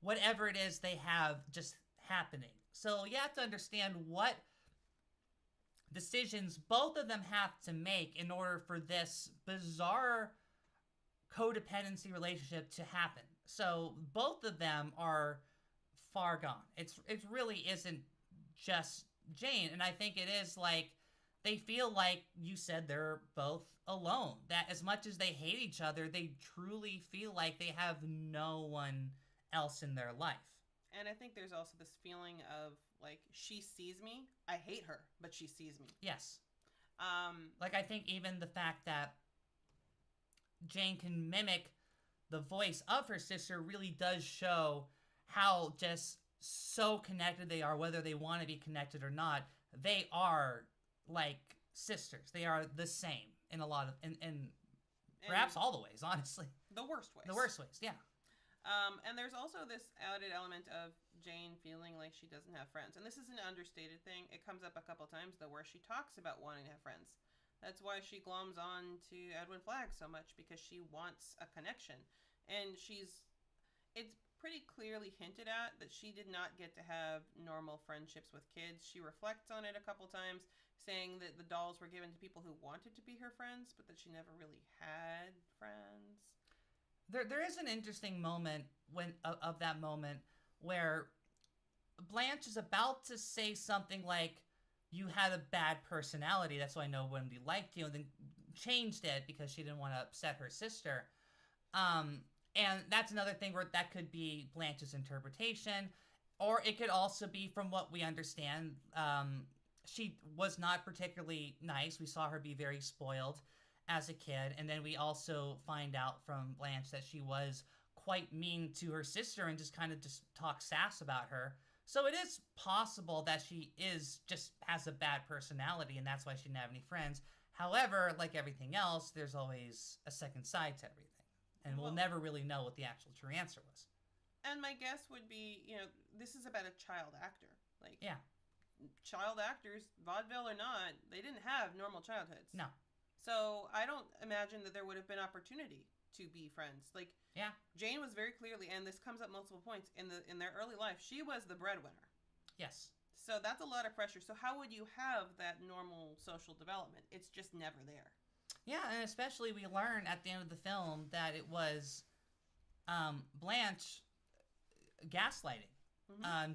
whatever it is they have just happening. So you have to understand what decisions both of them have to make in order for this bizarre codependency relationship to happen. So both of them are far gone. It really isn't just Jane, and I think it is like they feel like you said they're both alone. That as much as they hate each other, they truly feel like they have no one else in their life. And I think there's also this feeling of like, she sees me. I hate her, but she sees me. Yes. Like, I think even the fact that Jane can mimic the voice of her sister really does show how just so connected they are, whether they want to be connected or not. They are like sisters. They are the same in a lot of, in perhaps all the ways, honestly. The worst ways. The worst ways, yeah. And there's also this added element of Jane feeling like she doesn't have friends. And this is an understated thing. It comes up a couple times, though, where she talks about wanting to have friends. That's why she gloms on to Edwin Flagg so much, because she wants a connection. And it's pretty clearly hinted at that she did not get to have normal friendships with kids. She reflects on it a couple times, saying that the dolls were given to people who wanted to be her friends, but that she never really had friends. There is an interesting moment of that moment where Blanche is about to say something like, "You had a bad personality, that's why nobody liked you," and then changed it because she didn't want to upset her sister. And that's another thing where that could be Blanche's interpretation, or it could also be from what we understand. She was not particularly nice. We saw her be very spoiled as a kid, and then we also find out from Blanche that she was quite mean to her sister and just kind of just talk sass about her. So it is possible that she has a bad personality, and that's why she didn't have any friends. However, like everything else, there's always a second side to everything, and we'll never really know what the actual true answer was. And my guess would be, this is about a child actor. Like, yeah, child actors, vaudeville or not, they didn't have normal childhoods. No. So I don't imagine that there would have been opportunity to be friends. Like, yeah, Jane was very clearly, and this comes up multiple points in their early life, she was the breadwinner. Yes. So that's a lot of pressure. So how would you have that normal social development? It's just never there. Yeah, and especially we learn at the end of the film that it was Blanche gaslighting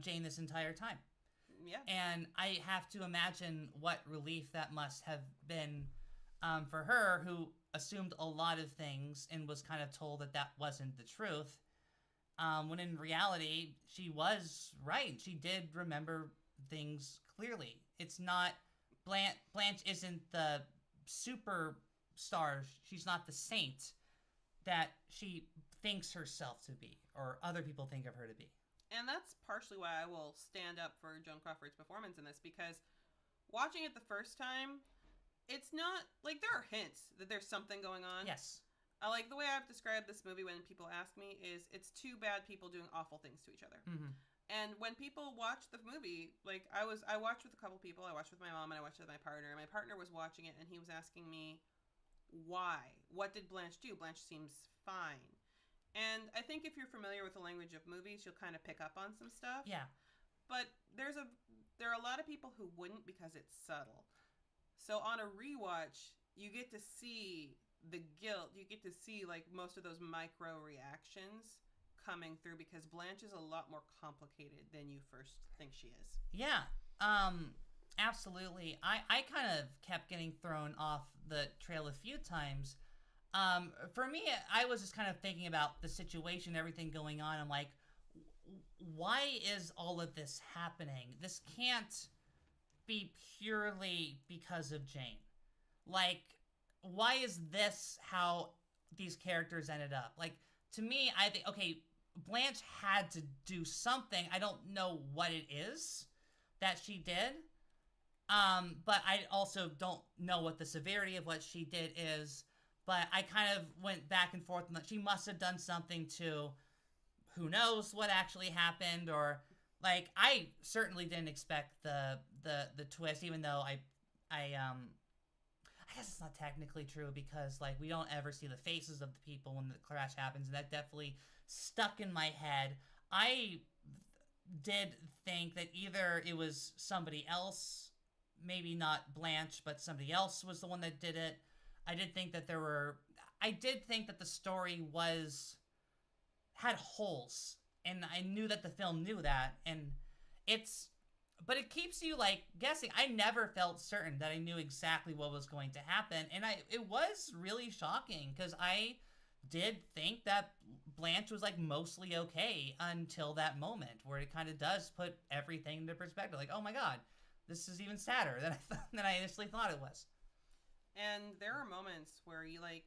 Jane this entire time. Yeah. And I have to imagine what relief that must have been for her, who assumed a lot of things and was kind of told that that wasn't the truth. When in reality, she was right. She did remember things clearly. It's not Blanche isn't the superstar. She's not the saint that she thinks herself to be, or other people think of her to be. And that's partially why I will stand up for Joan Crawford's performance in this, because watching it the first time, it's not like there are hints that there's something going on. Yes. Like the way I've described this movie when people ask me is it's two bad people doing awful things to each other. Mm-hmm. And when people watch the movie, like I watched with a couple people. I watched with my mom and I watched with my partner. And my partner was watching it and he was asking me, why? What did Blanche do? Blanche seems fine. And I think if you're familiar with the language of movies, you'll kind of pick up on some stuff. Yeah. But there are a lot of people who wouldn't because it's subtle. So on a rewatch, you get to see the guilt. You get to see like most of those micro reactions coming through because Blanche is a lot more complicated than you first think she is. Yeah. Absolutely. I kind of kept getting thrown off the trail a few times. For me, I was just kind of thinking about the situation, everything going on. I'm like, why is all of this happening? This can't be purely because of Jane. Like, why is this how these characters ended up? Like, to me, I think, okay, Blanche had to do something. I don't know what it is that she did. But I also don't know what the severity of what she did is. But I kind of went back and forth. And she must have done something to, who knows what actually happened. Or, like, I certainly didn't expect the twist, even though I guess it's not technically true because, like, we don't ever see the faces of the people when the crash happens, and that definitely stuck in my head. I did think that either it was somebody else, maybe not Blanche, but somebody else was the one that did it. I did think that the story had holes, and I knew that the film knew that, and but it keeps you, like, guessing. I never felt certain that I knew exactly what was going to happen, and it was really shocking, because I did think that Blanche was, like, mostly okay until that moment, where it kind of does put everything into perspective. Like, oh my god, this is even sadder than I initially thought it was. And there are moments where you, like,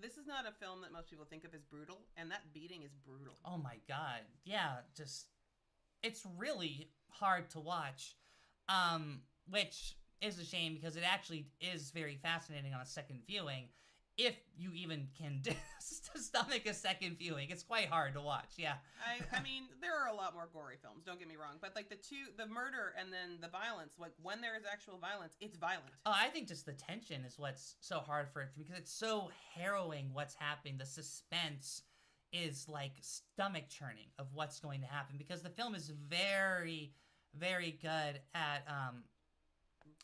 this is not a film that most people think of as brutal, and that beating is brutal. Oh my god. Yeah, it's really hard to watch, which is a shame because it actually is very fascinating on a second viewing, if you even can stomach a second viewing. It's quite hard to watch, yeah. I mean, there are a lot more gory films, don't get me wrong, but like the murder and then the violence, like when there is actual violence, it's violent. Oh, I think just the tension is what's so hard for it, because it's so harrowing what's happening. The suspense is like stomach churning of what's going to happen, because the film is very, very good at,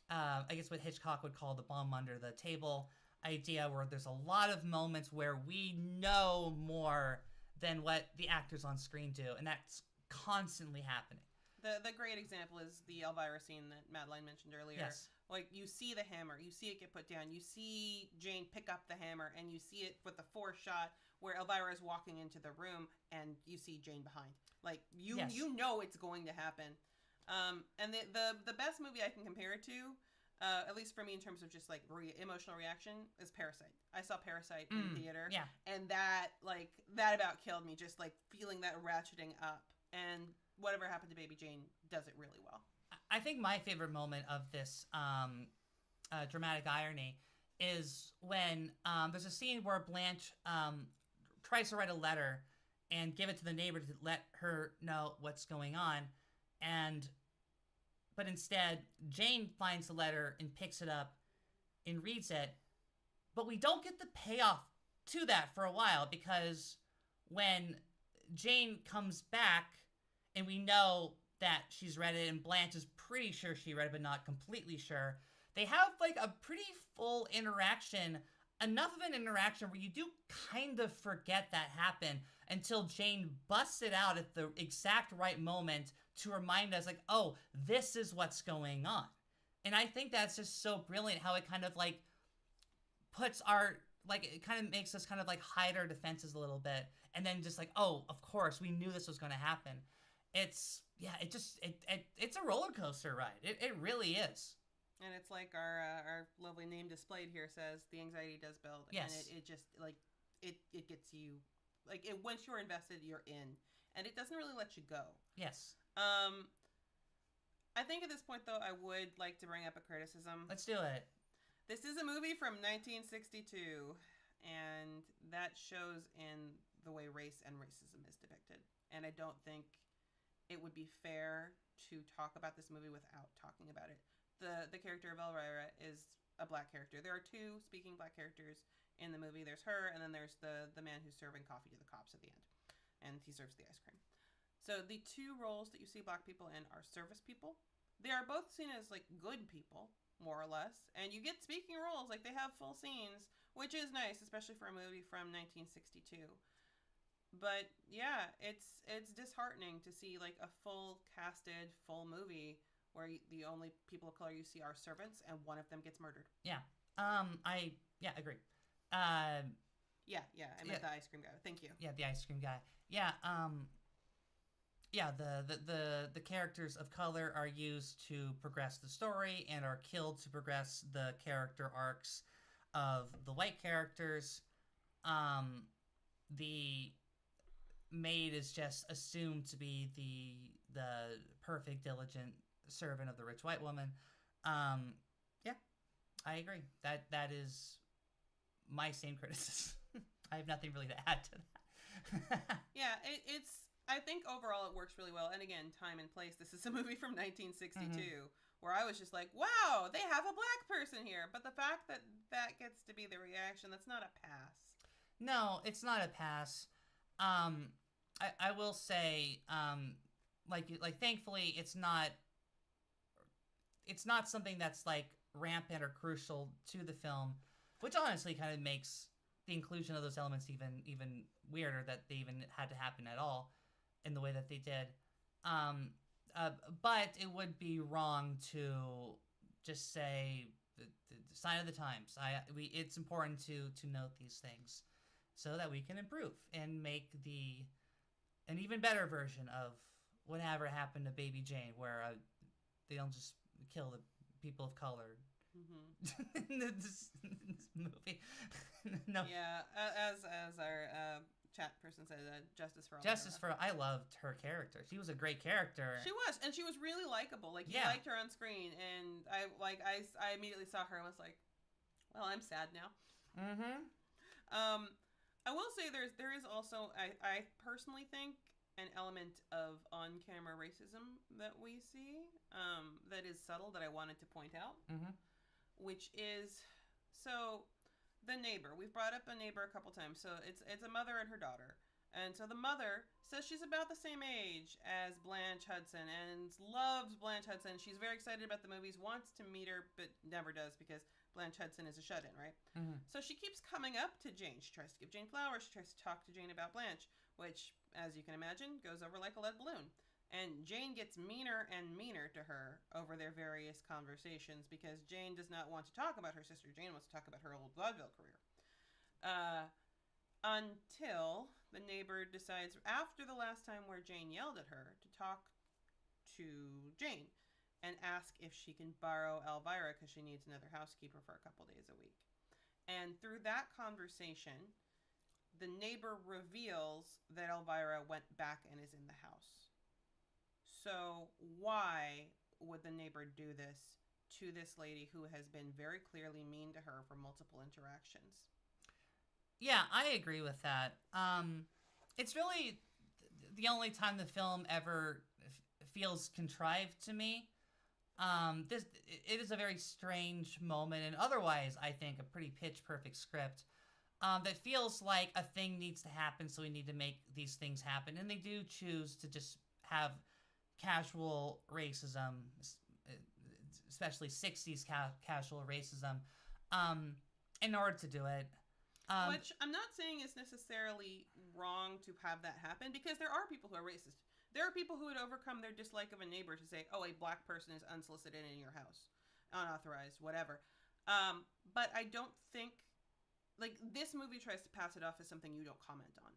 I guess what Hitchcock would call the bomb under the table idea, where there's a lot of moments where we know more than what the actors on screen do, and that's constantly happening. The great example is the Elvira scene that Madeline mentioned earlier. Yes. Like, you see the hammer, you see it get put down, you see Jane pick up the hammer, and you see it with the foreshot where Elvira is walking into the room, and you see Jane behind. Like, you know it's going to happen. And the best movie I can compare it to, at least for me in terms of just like emotional reaction, is Parasite. I saw Parasite in theater, yeah, and that about killed me. Just like feeling that ratcheting up, and whatever happened to Baby Jane does it really well. I think my favorite moment of this dramatic irony is when there's a scene where Blanche tries to write a letter and give it to the neighbor to let her know what's going on, but instead Jane finds the letter and picks it up and reads it, but we don't get the payoff to that for a while, because when Jane comes back and we know that she's read it, and Blanche is pretty sure she read it but not completely sure, they have like a pretty full interaction, enough of an interaction where you do kind of forget that happened until Jane busts it out at the exact right moment to remind us, like, oh, this is what's going on. And I think that's just so brilliant how it kind of like puts our like it kind of makes us kind of like hide our defenses a little bit, and then just like, oh, of course we knew this was going to happen. It's it's a roller coaster ride. It really is. And it's like our lovely name displayed here says, the anxiety does build. Yes. And it just like it gets you like once you're invested, you're in, and it doesn't really let you go. Yes. I think at this point though, I would like to bring up a criticism. Let's do it. This is a movie from 1962, and that shows in the way race and racism is depicted. And I don't think it would be fair to talk about this movie without talking about it. The character of Elvira is a black character. There are two speaking black characters in the movie. There's her, and then there's the man who's serving coffee to the cops at the end. And he serves the ice cream. So the two roles that you see black people in are service people. They are both seen as like good people, more or less, and you get speaking roles, like they have full scenes, which is nice, especially for a movie from 1962. But yeah, it's disheartening to see like a full casted full movie where the only people of color you see are servants and one of them gets murdered. Yeah. I agree. I meant the ice cream guy. Thank you. Yeah, the ice cream guy. Yeah, the characters of color are used to progress the story and are killed to progress the character arcs of the white characters. The maid is just assumed to be the perfect, diligent servant of the rich white woman. I agree. That is my same criticism. I have nothing really to add to that. Yeah, it's. I think overall it works really well. And again, time and place. This is a movie from 1962 where I was just like, wow, they have a black person here. But the fact that that gets to be the reaction, that's not a pass. No, it's not a pass. I will say, like thankfully, it's not something that's like rampant or crucial to the film, which honestly kind of makes the inclusion of those elements even weirder, that they even had to happen at all in the way that they did. But it would be wrong to just say the sign of the times. It's important to note these things so that we can improve and make an even better version of whatever happened to Baby Jane, where they don't just kill the people of color. In this movie. No. Yeah, as our chat person said, justice for all. Justice for. I loved her character. She was a great character. She was, and she was really likable. Like, you liked her on screen, and I immediately saw her and was like, well, I'm sad now. I will say there is also I personally think an element of on-camera racism that we see that is subtle, that I wanted to point out, which is, so the neighbor. We've brought up a neighbor a couple times. So it's a mother and her daughter. And so the mother says she's about the same age as Blanche Hudson and loves Blanche Hudson. She's very excited about the movies, wants to meet her, but never does because Blanche Hudson is a shut-in, right? So she keeps coming up to Jane. She tries to give Jane flowers. She tries to talk to Jane about Blanche, which, as you can imagine, goes over like a lead balloon. And Jane gets meaner and meaner to her over their various conversations because Jane does not want to talk about her sister. Jane wants to talk about her old vaudeville career. Until the neighbor decides, after the last time where Jane yelled at her, to talk to Jane and ask if she can borrow Elvira because she needs another housekeeper for a couple days a week. And through that conversation, the neighbor reveals that Elvira went back and is in the house. So why would the neighbor do this to this lady who has been very clearly mean to her for multiple interactions? Yeah, I agree with that. It's really the only time the film ever feels contrived to me. It is a very strange moment, and otherwise, I think, a pretty pitch-perfect script that feels like a thing needs to happen, so we need to make these things happen. And they do choose to just have casual racism, especially 60s casual racism, in order to do it. Which I'm not saying is necessarily wrong to have that happen, because there are people who are racist. There are people who would overcome their dislike of a neighbor to say, oh, a black person is unsolicited in your house, unauthorized, whatever. But I don't think like, this movie tries to pass it off as something you don't comment on,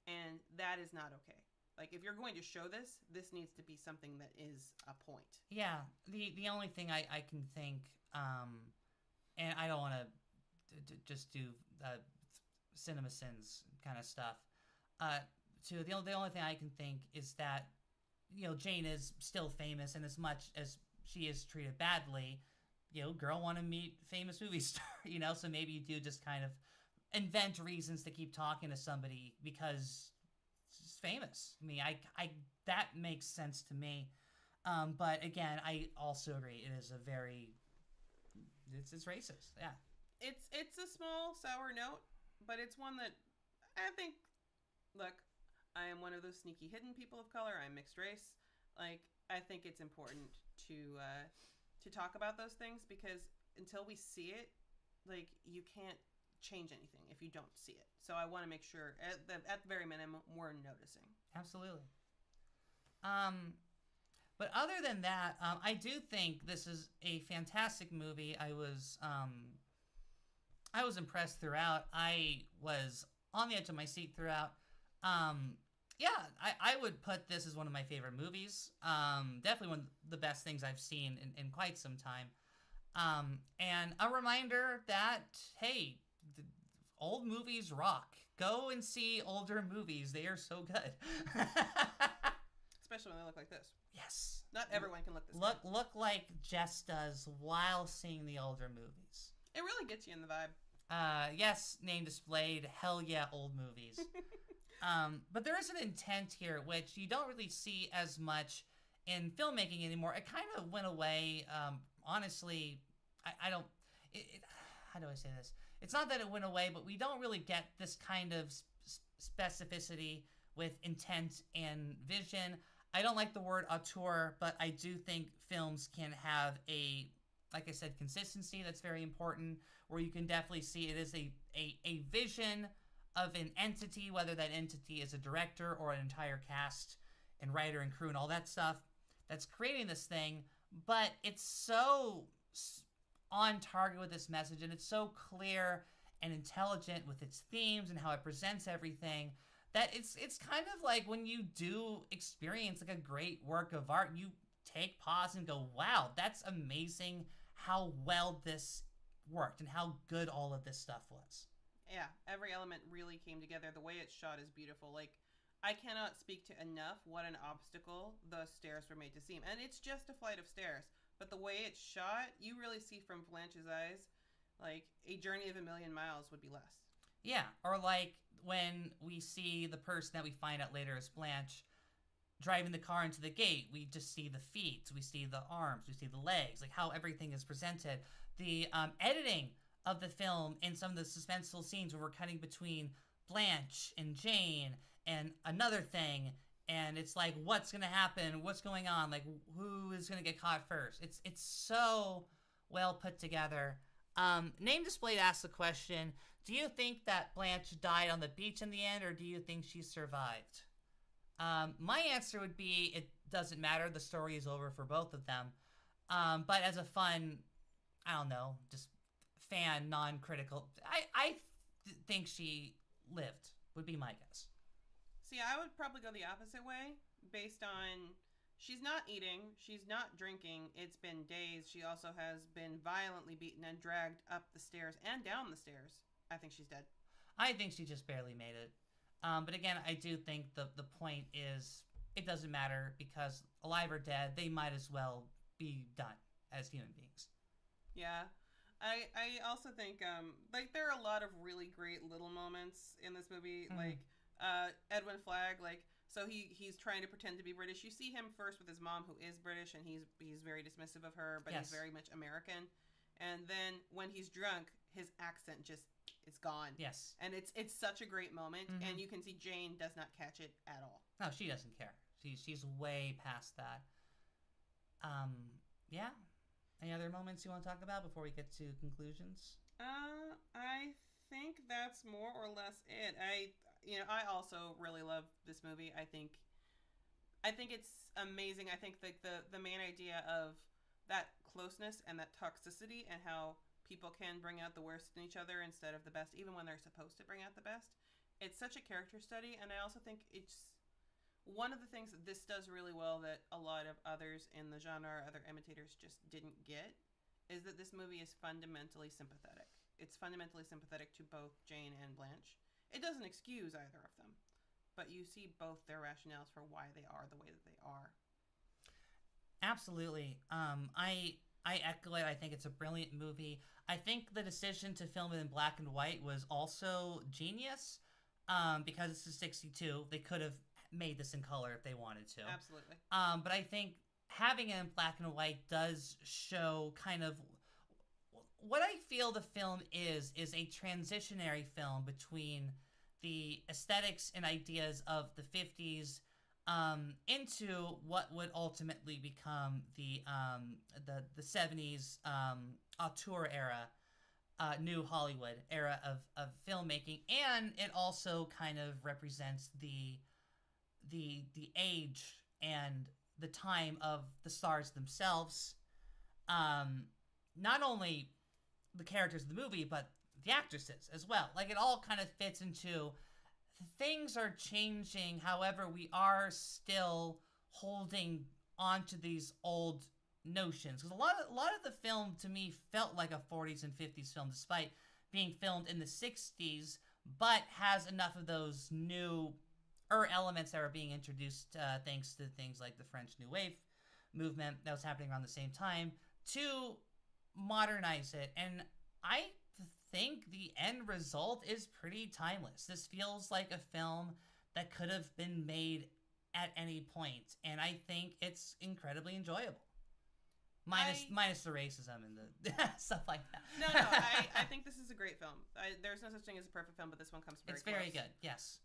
and that is not okay. Like, if you're going to show this, this needs to be something that is a point. Yeah, the only thing I can think, and I don't want to just do cinema sins kind of stuff. The only thing I can think is that, Jane is still famous, and as much as she is treated badly, girl want to meet famous movie star, so maybe you do just kind of invent reasons to keep talking to somebody because it's famous. I mean, I that makes sense to me. But again, I also agree it is a very it's racist. Yeah. It's a small sour note, but it's one that I think, look, I am one of those sneaky hidden people of color. I'm mixed race. Like, I think it's important to talk about those things, because until we see it, like, you can't change anything if you don't see it. So I want to make sure at the very minimum we're noticing. Absolutely. But other than that, I do think this is a fantastic movie. I was impressed throughout. I was on the edge of my seat throughout. Yeah, I would put this as one of my favorite movies. Definitely one of the best things I've seen in quite some time. And a reminder that, hey, old movies rock. Go and see older movies. They are so good. Especially when they look like this. Yes. Not everyone can look this good. Look like Jess does while seeing the older movies. It really gets you in the vibe. Yes, name displayed. Hell yeah, old movies. But there is an intent here, which you don't really see as much in filmmaking anymore. It kind of went away. Honestly, I don't... how do I say this? It's not that it went away, but we don't really get this kind of specificity with intent and vision. I don't like the word auteur, but I do think films can have a, like I said, consistency that's very important, where you can definitely see it is a vision of an entity, whether that entity is a director or an entire cast and writer and crew and all that stuff that's creating this thing, but it's so on target with this message, and it's so clear and intelligent with its themes and how it presents everything, that it's kind of like when you do experience like a great work of art, you take pause and go, wow, that's amazing how well this worked and how good all of this stuff was. Yeah, every element really came together. The way it's shot is beautiful. Like, I cannot speak to enough what an obstacle those stairs were made to seem. And it's just a flight of stairs. But the way it's shot, you really see from Blanche's eyes, like, a journey of 1,000,000 miles would be less. Yeah, or like when we see the person that we find out later is Blanche driving the car into the gate, we just see the feet, we see the arms, we see the legs, like how everything is presented. The editing of the film and some of the suspenseful scenes where we're cutting between Blanche and Jane and another thing, and it's like, what's gonna happen? What's going on? Like, who is gonna get caught first? It's so well put together. Name Displayed asks the question, do you think that Blanche died on the beach in the end, or do you think she survived? My answer would be, it doesn't matter. The story is over for both of them. But as a fun, I don't know, just fan, non-critical, I think she lived, would be my guess. See, I would probably go the opposite way, based on, she's not eating, she's not drinking, it's been days. She also has been violently beaten and dragged up the stairs and down the stairs. I think she's dead. I think she just barely made it. But again, I do think the point is, it doesn't matter, because alive or dead, they might as well be done as human beings. Yeah. I also think, like, there are a lot of really great little moments in this movie. Mm-hmm. Like, Edwin Flagg, like, so he's trying to pretend to be British. You see him first with his mom, who is British, and he's very dismissive of her, but yes, he's very much American. And then when he's drunk, his accent just, it's gone. Yes. And it's such a great moment, mm-hmm, and you can see Jane does not catch it at all. No, she doesn't care. She's way past that. Yeah. Any other moments you want to talk about before we get to conclusions? I think that's more or less it. I also really love this movie. I think it's amazing. I think the main idea of that closeness and that toxicity, and how people can bring out the worst in each other instead of the best, even when they're supposed to bring out the best. It's such a character study, and I also think it's one of the things that this does really well that a lot of others in the genre, other imitators, just didn't get, is that this movie is fundamentally sympathetic. It's fundamentally sympathetic to both Jane and Blanche. It doesn't excuse either of them, but you see both their rationales for why they are the way that they are. Absolutely. I echo it. I think it's a brilliant movie. I think the decision to film it in black and white was also genius. Because it's a 62, they could have made this in color if they wanted to. Absolutely. But I think having it in black and white does show kind of what I feel the film is a transitionary film between the aesthetics and ideas of the 50s into what would ultimately become the 70s auteur era, new Hollywood era of filmmaking. And it also kind of represents the age and the time of the stars themselves. Not only the characters of the movie, but the actresses as well. Like, it all kind of fits into things are changing. However, we are still holding onto these old notions, because a lot of the film to me felt like a 40s and 50s film, despite being filmed in the 60s, but has enough of those new elements that are being introduced thanks to things like the French New Wave movement that was happening around the same time, to modernize it. And I think the end result is pretty timeless. This feels like a film that could have been made at any point, and I think it's incredibly enjoyable. Minus the racism and the stuff like that. No, I think this is a great film. There's no such thing as a perfect film, but this one comes very close. It's very good, yes.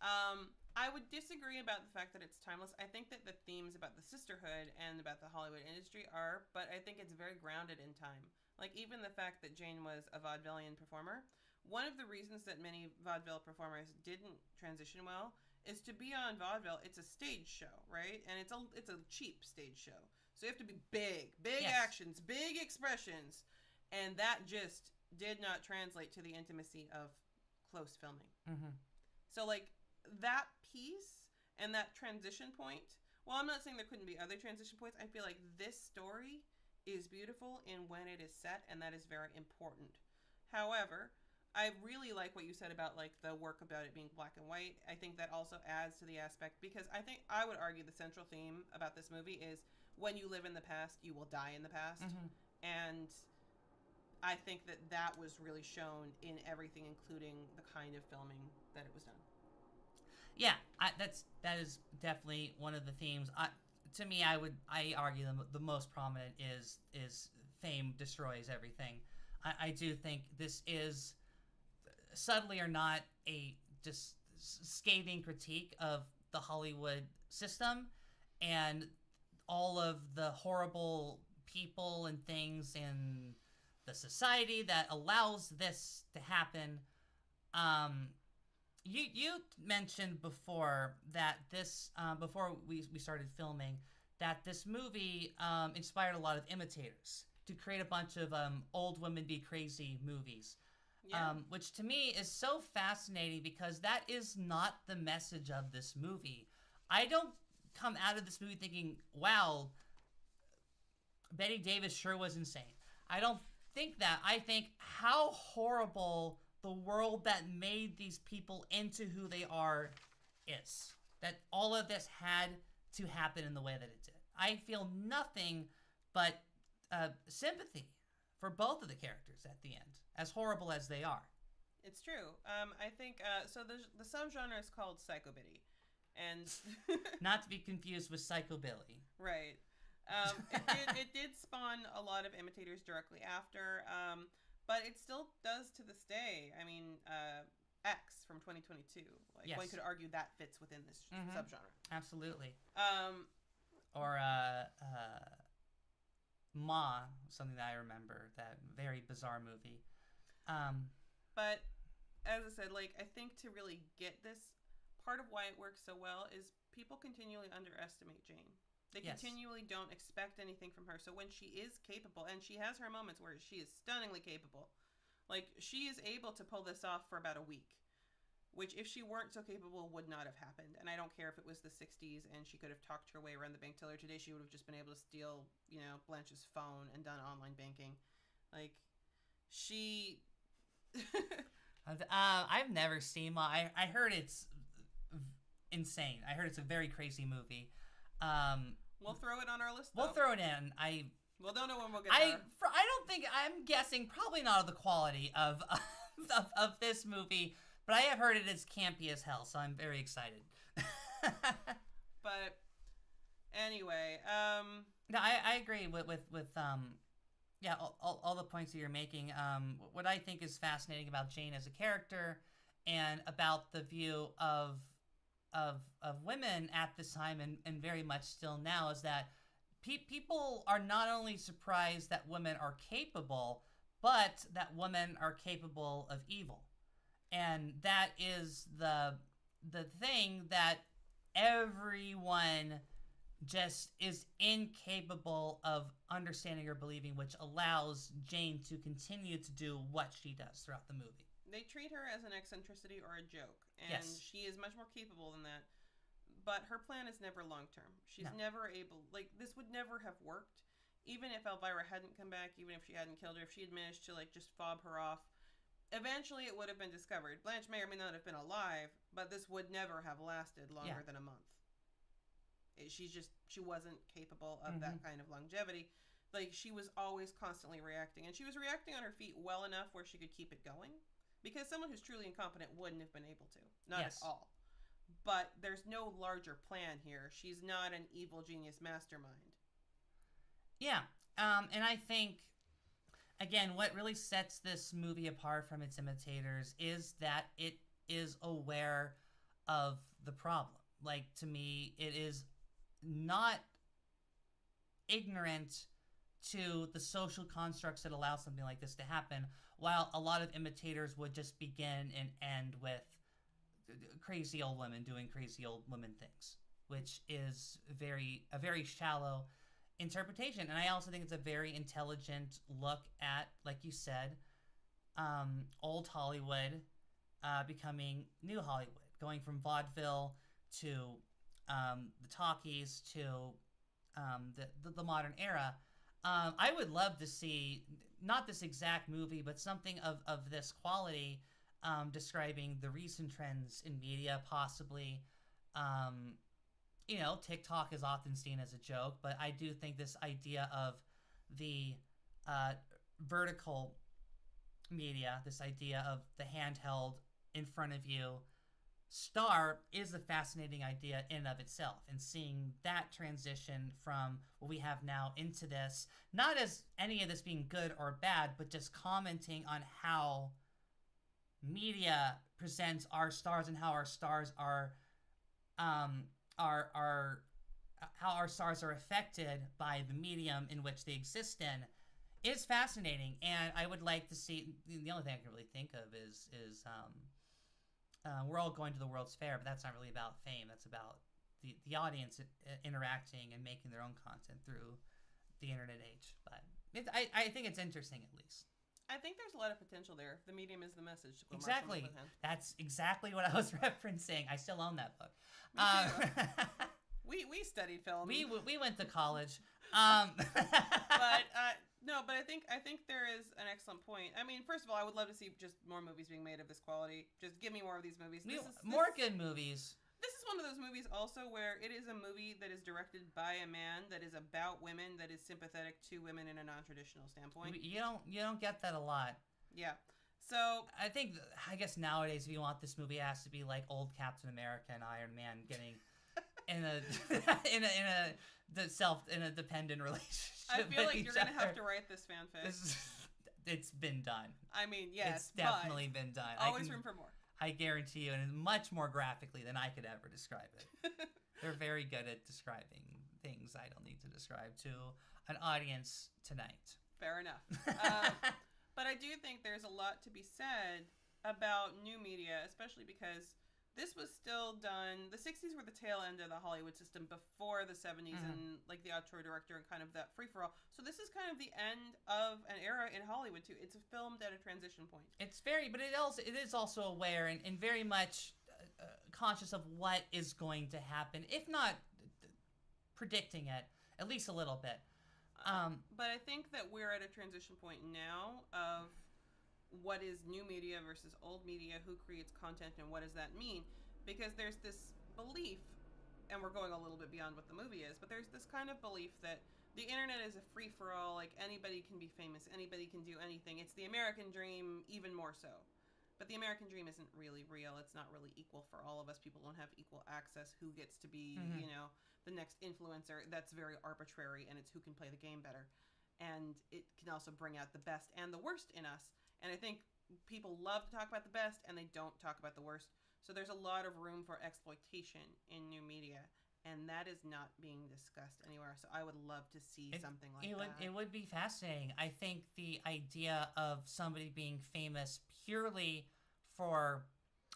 I would disagree about the fact that it's timeless. I think that the themes about the sisterhood and about the Hollywood industry are, but I think it's very grounded in time. Like, even the fact that Jane was a vaudevillian performer, one of the reasons that many vaudeville performers didn't transition well is to be on vaudeville, it's a stage show, right? And it's a cheap stage show. So you have to be big yes. actions, big expressions. And that just did not translate to the intimacy of close filming. Mm-hmm. So, like, that piece and that transition point, well, I'm not saying there couldn't be other transition points. I feel like this story is beautiful in when it is set, and that is very important. However, I really like what you said about, like, the work about it being black and white. I think that also adds to the aspect, because I would argue the central theme about this movie is when you live in the past, you will die in the past. Mm-hmm. And I think that was really shown in everything, including the kind of filming that it was done. Yeah, that is definitely one of the themes. To me, I argue the most prominent is fame destroys everything. I do think this is, subtly or not, a just scathing critique of the Hollywood system and all of the horrible people and things in the society that allows this to happen. You mentioned before that this, before we started filming, that this movie inspired a lot of imitators to create a bunch of old women be crazy movies. Yeah. Which to me is so fascinating, because that is not the message of this movie. I don't come out of this movie thinking, wow, Betty Davis sure was insane. I don't think that. I think how horrible the world that made these people into who they are is. That all of this had to happen in the way that it did. I feel nothing but sympathy for both of the characters at the end, as horrible as they are. It's true. I think, so the subgenre is called psychobiddy. And not to be confused with Psychobilly. Right. It did spawn a lot of imitators directly after, but it still does to this day. I mean, X from 2022. Like, yes. One could argue that fits within this subgenre. Absolutely. Or Ma, something that I remember, that very bizarre movie. But as I said, like, I think to really get this, part of why it works so well is people continually underestimate Jane. They yes. continually don't expect anything from her. So when she is capable, and she has her moments where she is stunningly capable, Like, she is able to pull this off for about a week, which if she weren't so capable would not have happened. And I don't care if it was the 60s and she could have talked her way around the bank teller. Today she would have just been able to steal, Blanche's phone and done online banking. Like, she... I've never seen Maye. I heard it's insane. I heard it's a very crazy movie. We'll throw it on our list, though. We'll throw it in. We'll don't know when we'll get there. I don't think... I'm guessing probably not of the quality of this movie, but I have heard it is campy as hell, so I'm very excited. But anyway, no, I agree with all the points that you're making. What I think is fascinating about Jane as a character, and about the view of women at this time, and very much still now, is that people are not only surprised that women are capable, but that women are capable of evil. And that is the thing that everyone just is incapable of understanding or believing, which allows Jane to continue to do what she does throughout the movie. They treat her as an eccentricity or a joke, and yes. She is much more capable than that. But her plan is never long-term. She's never able... Like, this would never have worked, even if Elvira hadn't come back, even if she hadn't killed her, if she had managed to, just fob her off. Eventually, it would have been discovered. Blanche may or may not have been alive, but this would never have lasted longer than a month. She wasn't capable of that kind of longevity. Like, she was always constantly reacting, and she was reacting on her feet well enough where she could keep it going, because someone who's truly incompetent wouldn't have been able to. Not at all. But there's no larger plan here. She's not an evil genius mastermind. Yeah. And I think, again, what really sets this movie apart from its imitators is that it is aware of the problem. Like, to me, it is not ignorant to the social constructs that allow something like this to happen, while a lot of imitators would just begin and end with crazy old women doing crazy old women things, which is a very shallow interpretation. And I also think it's a very intelligent look at, like you said, old Hollywood becoming new Hollywood, going from vaudeville to the talkies to the modern era. I would love to see, not this exact movie, but something of this quality, describing the recent trends in media, possibly. TikTok is often seen as a joke, but I do think this idea of the vertical media, this idea of the handheld in front of you star, is a fascinating idea in and of itself. And seeing that transition from what we have now into this, not as any of this being good or bad, but just commenting on how media presents our stars and how our stars are how our stars are affected by the medium in which they exist in, is fascinating. And I would like to see, the only thing I can really think of is we're all going to the World's Fair, but that's not really about fame. That's about the audience interacting and making their own content through the internet age. But I think it's interesting, at least. I think there's a lot of potential there. The medium is the message. Exactly. That's exactly what I was referencing. I still own that book. We studied film. We went to college. But I think there is an excellent point. I mean, first of all, I would love to see just more movies being made of this quality. Just give me more of these movies. More good movies. This is one of those movies also where it is a movie that is directed by a man, that is about women, that is sympathetic to women in a non-traditional standpoint. You don't get that a lot. Yeah. So I guess nowadays, if you want this movie, it has to be like old Captain America and Iron Man getting in a dependent relationship. I feel like you're gonna have to write this fanfic. It's been done. I mean, yes, it's definitely been done. Always room for more. I guarantee you, and much more graphically than I could ever describe it. They're very good at describing things I don't need to describe to an audience tonight. Fair enough. But I do think there's a lot to be said about new media, especially because this was still done. The 60s were the tail end of the Hollywood system before the 70s and like the auteur director and kind of that free for all. So this is kind of the end of an era in Hollywood too. It's filmed at a transition point. It's very, but it is also aware and very much conscious of what is going to happen, if not predicting it, at least a little bit. But I think that we're at a transition point now of what is new media versus old media, who creates content, and what does that mean? Because there's this belief, and we're going a little bit beyond what the movie is, but there's this kind of belief that the internet is a free-for-all, like anybody can be famous, anybody can do anything. It's the American dream, even more so. But the American dream isn't really real. It's not really equal for all of us. People don't have equal access. Who gets to be, the next influencer? That's very arbitrary, and it's who can play the game better. And it can also bring out the best and the worst in us. And I think people love to talk about the best, and they don't talk about the worst. So there's a lot of room for exploitation in new media, and that is not being discussed anywhere. So I would love to see something like that. It would be fascinating. I think the idea of somebody being famous purely for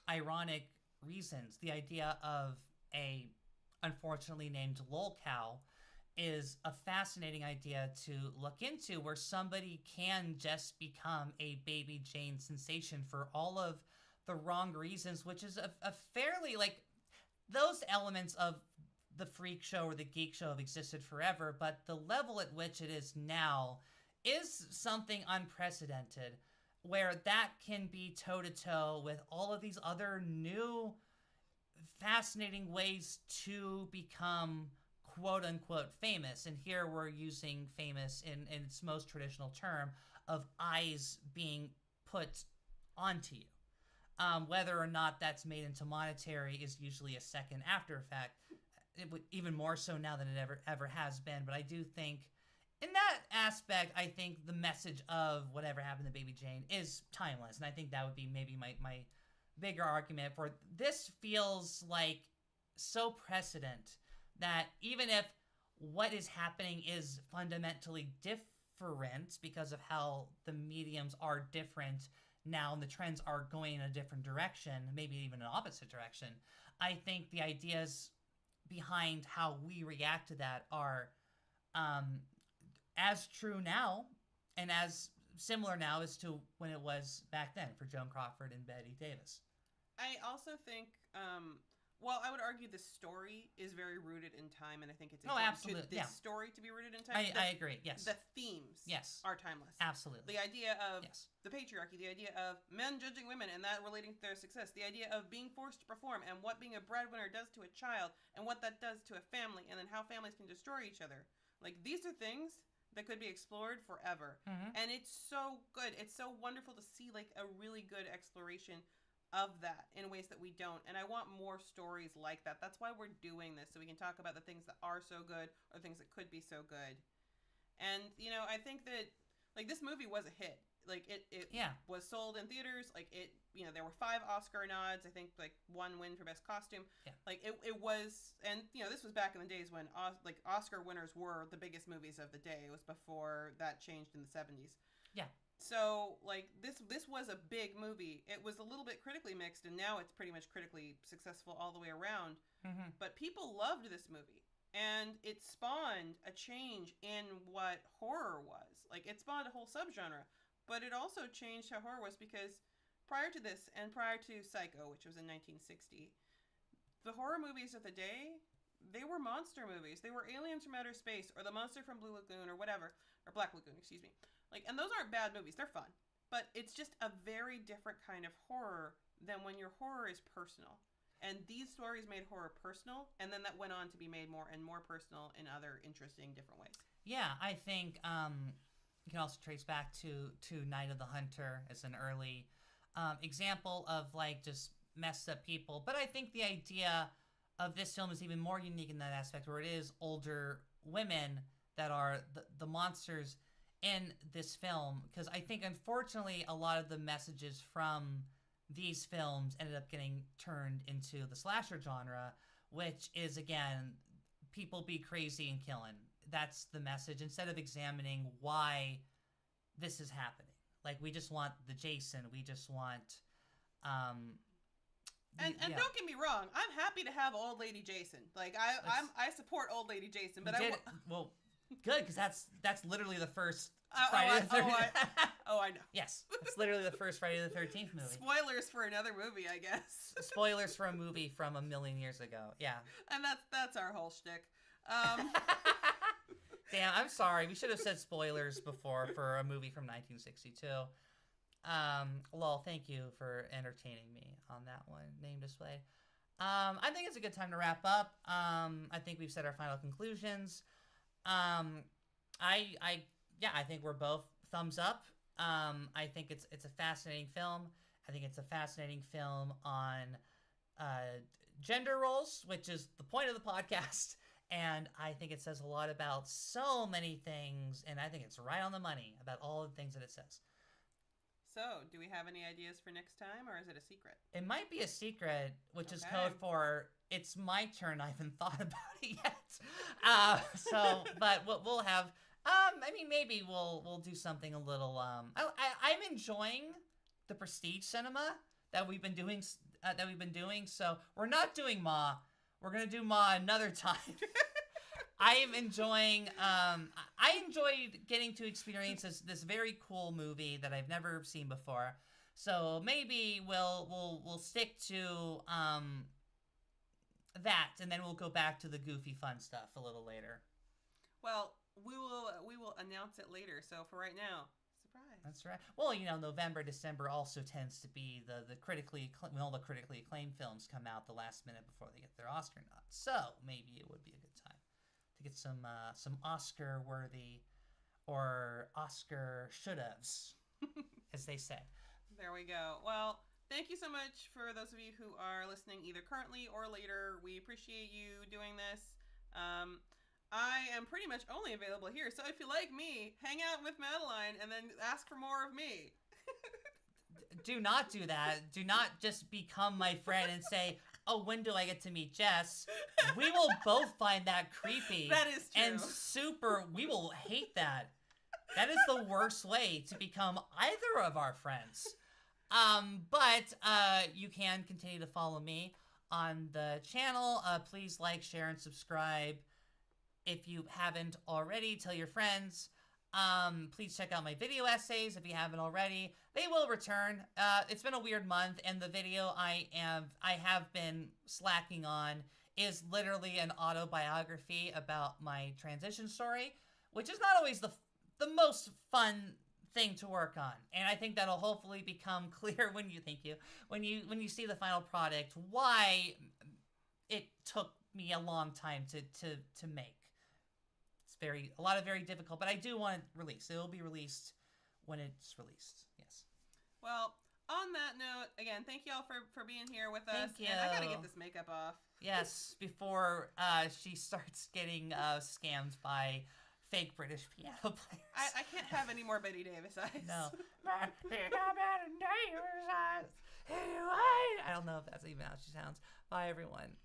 ironic reasons, the idea of a unfortunately named lolcow, is a fascinating idea to look into, where somebody can just become a Baby Jane sensation for all of the wrong reasons, which is a fairly, like, those elements of the freak show or the geek show have existed forever, but the level at which it is now is something unprecedented, where that can be toe-to-toe with all of these other new fascinating ways to become quote-unquote famous. And here we're using famous in its most traditional term of eyes being put onto you. Whether or not that's made into monetary is usually a second after effect. It would, even more so now than it ever has been. But I do think, in that aspect, I think the message of whatever happened to Baby Jane is timeless. And I think that would be maybe my bigger argument for this. Feels like so precedent that even if what is happening is fundamentally different because of how the mediums are different now and the trends are going in a different direction, maybe even an opposite direction, I think the ideas behind how we react to that are as true now and as similar now as to when it was back then for Joan Crawford and Bette Davis. I also think well, I would argue the story is very rooted in time, and I think it's important absolutely. to this story to be rooted in time. I agree, yes. The themes are timeless. Absolutely. The idea of the patriarchy, the idea of men judging women and that relating to their success, the idea of being forced to perform and what being a breadwinner does to a child and what that does to a family, and then how families can destroy each other. Like, these are things that could be explored forever. And it's so good. It's so wonderful to see, like, a really good exploration of that in ways that we don't. And I want more stories like that. That's why we're doing this, so we can talk about the things that are so good or things that could be so good. And, I think that, like, this movie was a hit. Like, it was sold in theaters. Like, there were 5 Oscar nods. I think, like, 1 win for Best Costume. Yeah. Like, it was, and, this was back in the days when, Oscar winners were the biggest movies of the day. It was before that changed in the 70s. Yeah. So, like, this was a big movie. It was a little bit critically mixed, and now it's pretty much critically successful all the way around. But people loved this movie, and it spawned a change in what horror was. Like, it spawned a whole subgenre, but it also changed how horror was, because prior to this, and prior to Psycho, which was in 1960, the horror movies of the day, they were monster movies. They were aliens from outer space, or the monster from Blue Lagoon, or whatever, or Black Lagoon, excuse me. Like, and those aren't bad movies. They're fun. But it's just a very different kind of horror than when your horror is personal. And these stories made horror personal, and then that went on to be made more and more personal in other interesting, different ways. Yeah, I think you can also trace back to Night of the Hunter as an early example of, like, just messed up people. But I think the idea of this film is even more unique in that aspect, where it is older women that are the monsters in this film, because I think, unfortunately, a lot of the messages from these films ended up getting turned into the slasher genre, which is, again, people be crazy and killing. That's the message, instead of examining why this is happening. Like, we just want the Jason, we just want And yeah. don't get me wrong, I'm happy to have old lady Jason. Like I support old lady Jason, but well, good, because that's literally the first I Friday the 13th. I know. Yes, it's literally the first Friday the 13th movie. Spoilers for another movie, I guess. Spoilers for a movie from a million years ago. Yeah. And that's our whole shtick. Damn, I'm sorry. We should have said spoilers before for a movie from 1962. Lol, thank you for entertaining me on that one. Name displayed. I think it's a good time to wrap up. I think we've said our final conclusions. I think we're both thumbs up. I think it's a fascinating film. I think it's a fascinating film on gender roles, which is the point of the podcast. And I think it says a lot about so many things, and I think it's right on the money about all the things that it says. So, do we have any ideas for next time, or is it a secret? It might be a secret, which is code for it's my turn. I haven't thought about it yet. But we'll have. Maybe we'll do something a little. I'm enjoying the prestige cinema that we've been doing. So we're not doing Ma. We're gonna do Ma another time. I am enjoying. I enjoyed getting to experience this very cool movie that I've never seen before. So maybe we'll stick to that, and then we'll go back to the goofy fun stuff a little later. Well, we will announce it later. So for right now, surprise. That's right. Well, November, December also tends to be the critically when all the critically acclaimed films come out the last minute before they get their Oscar nod. So maybe it would be a good time to get some Oscar worthy or Oscar should-haves, as they say. There we go. Well, thank you so much for those of you who are listening either currently or later. We appreciate you doing this. I am pretty much only available here, so if you like me, hang out with Madeline and then ask for more of me. Do not do that. Do not just become my friend and say, oh, when do I get to meet Jess? We will both find that creepy. That is true. And we will hate that. That is the worst way to become either of our friends. But you can continue to follow me on the channel. Please like, share, and subscribe. If you haven't already, tell your friends. Please check out my video essays if you haven't already. They will return. It's been a weird month, and the video I have been slacking on is literally an autobiography about my transition story, which is not always the most fun thing to work on. And I think that'll hopefully become clear when you see the final product why it took me a long time to make. A lot of very difficult, but I do want it released. It will be released when it's released. Yes. Well, on that note, again, thank you all for being here with us. Thank you. And I gotta get this makeup off. Yes, before she starts getting scammed by fake British piano players. I can't have any more Betty Davis eyes. No. I don't know if that's even how she sounds. Bye, everyone.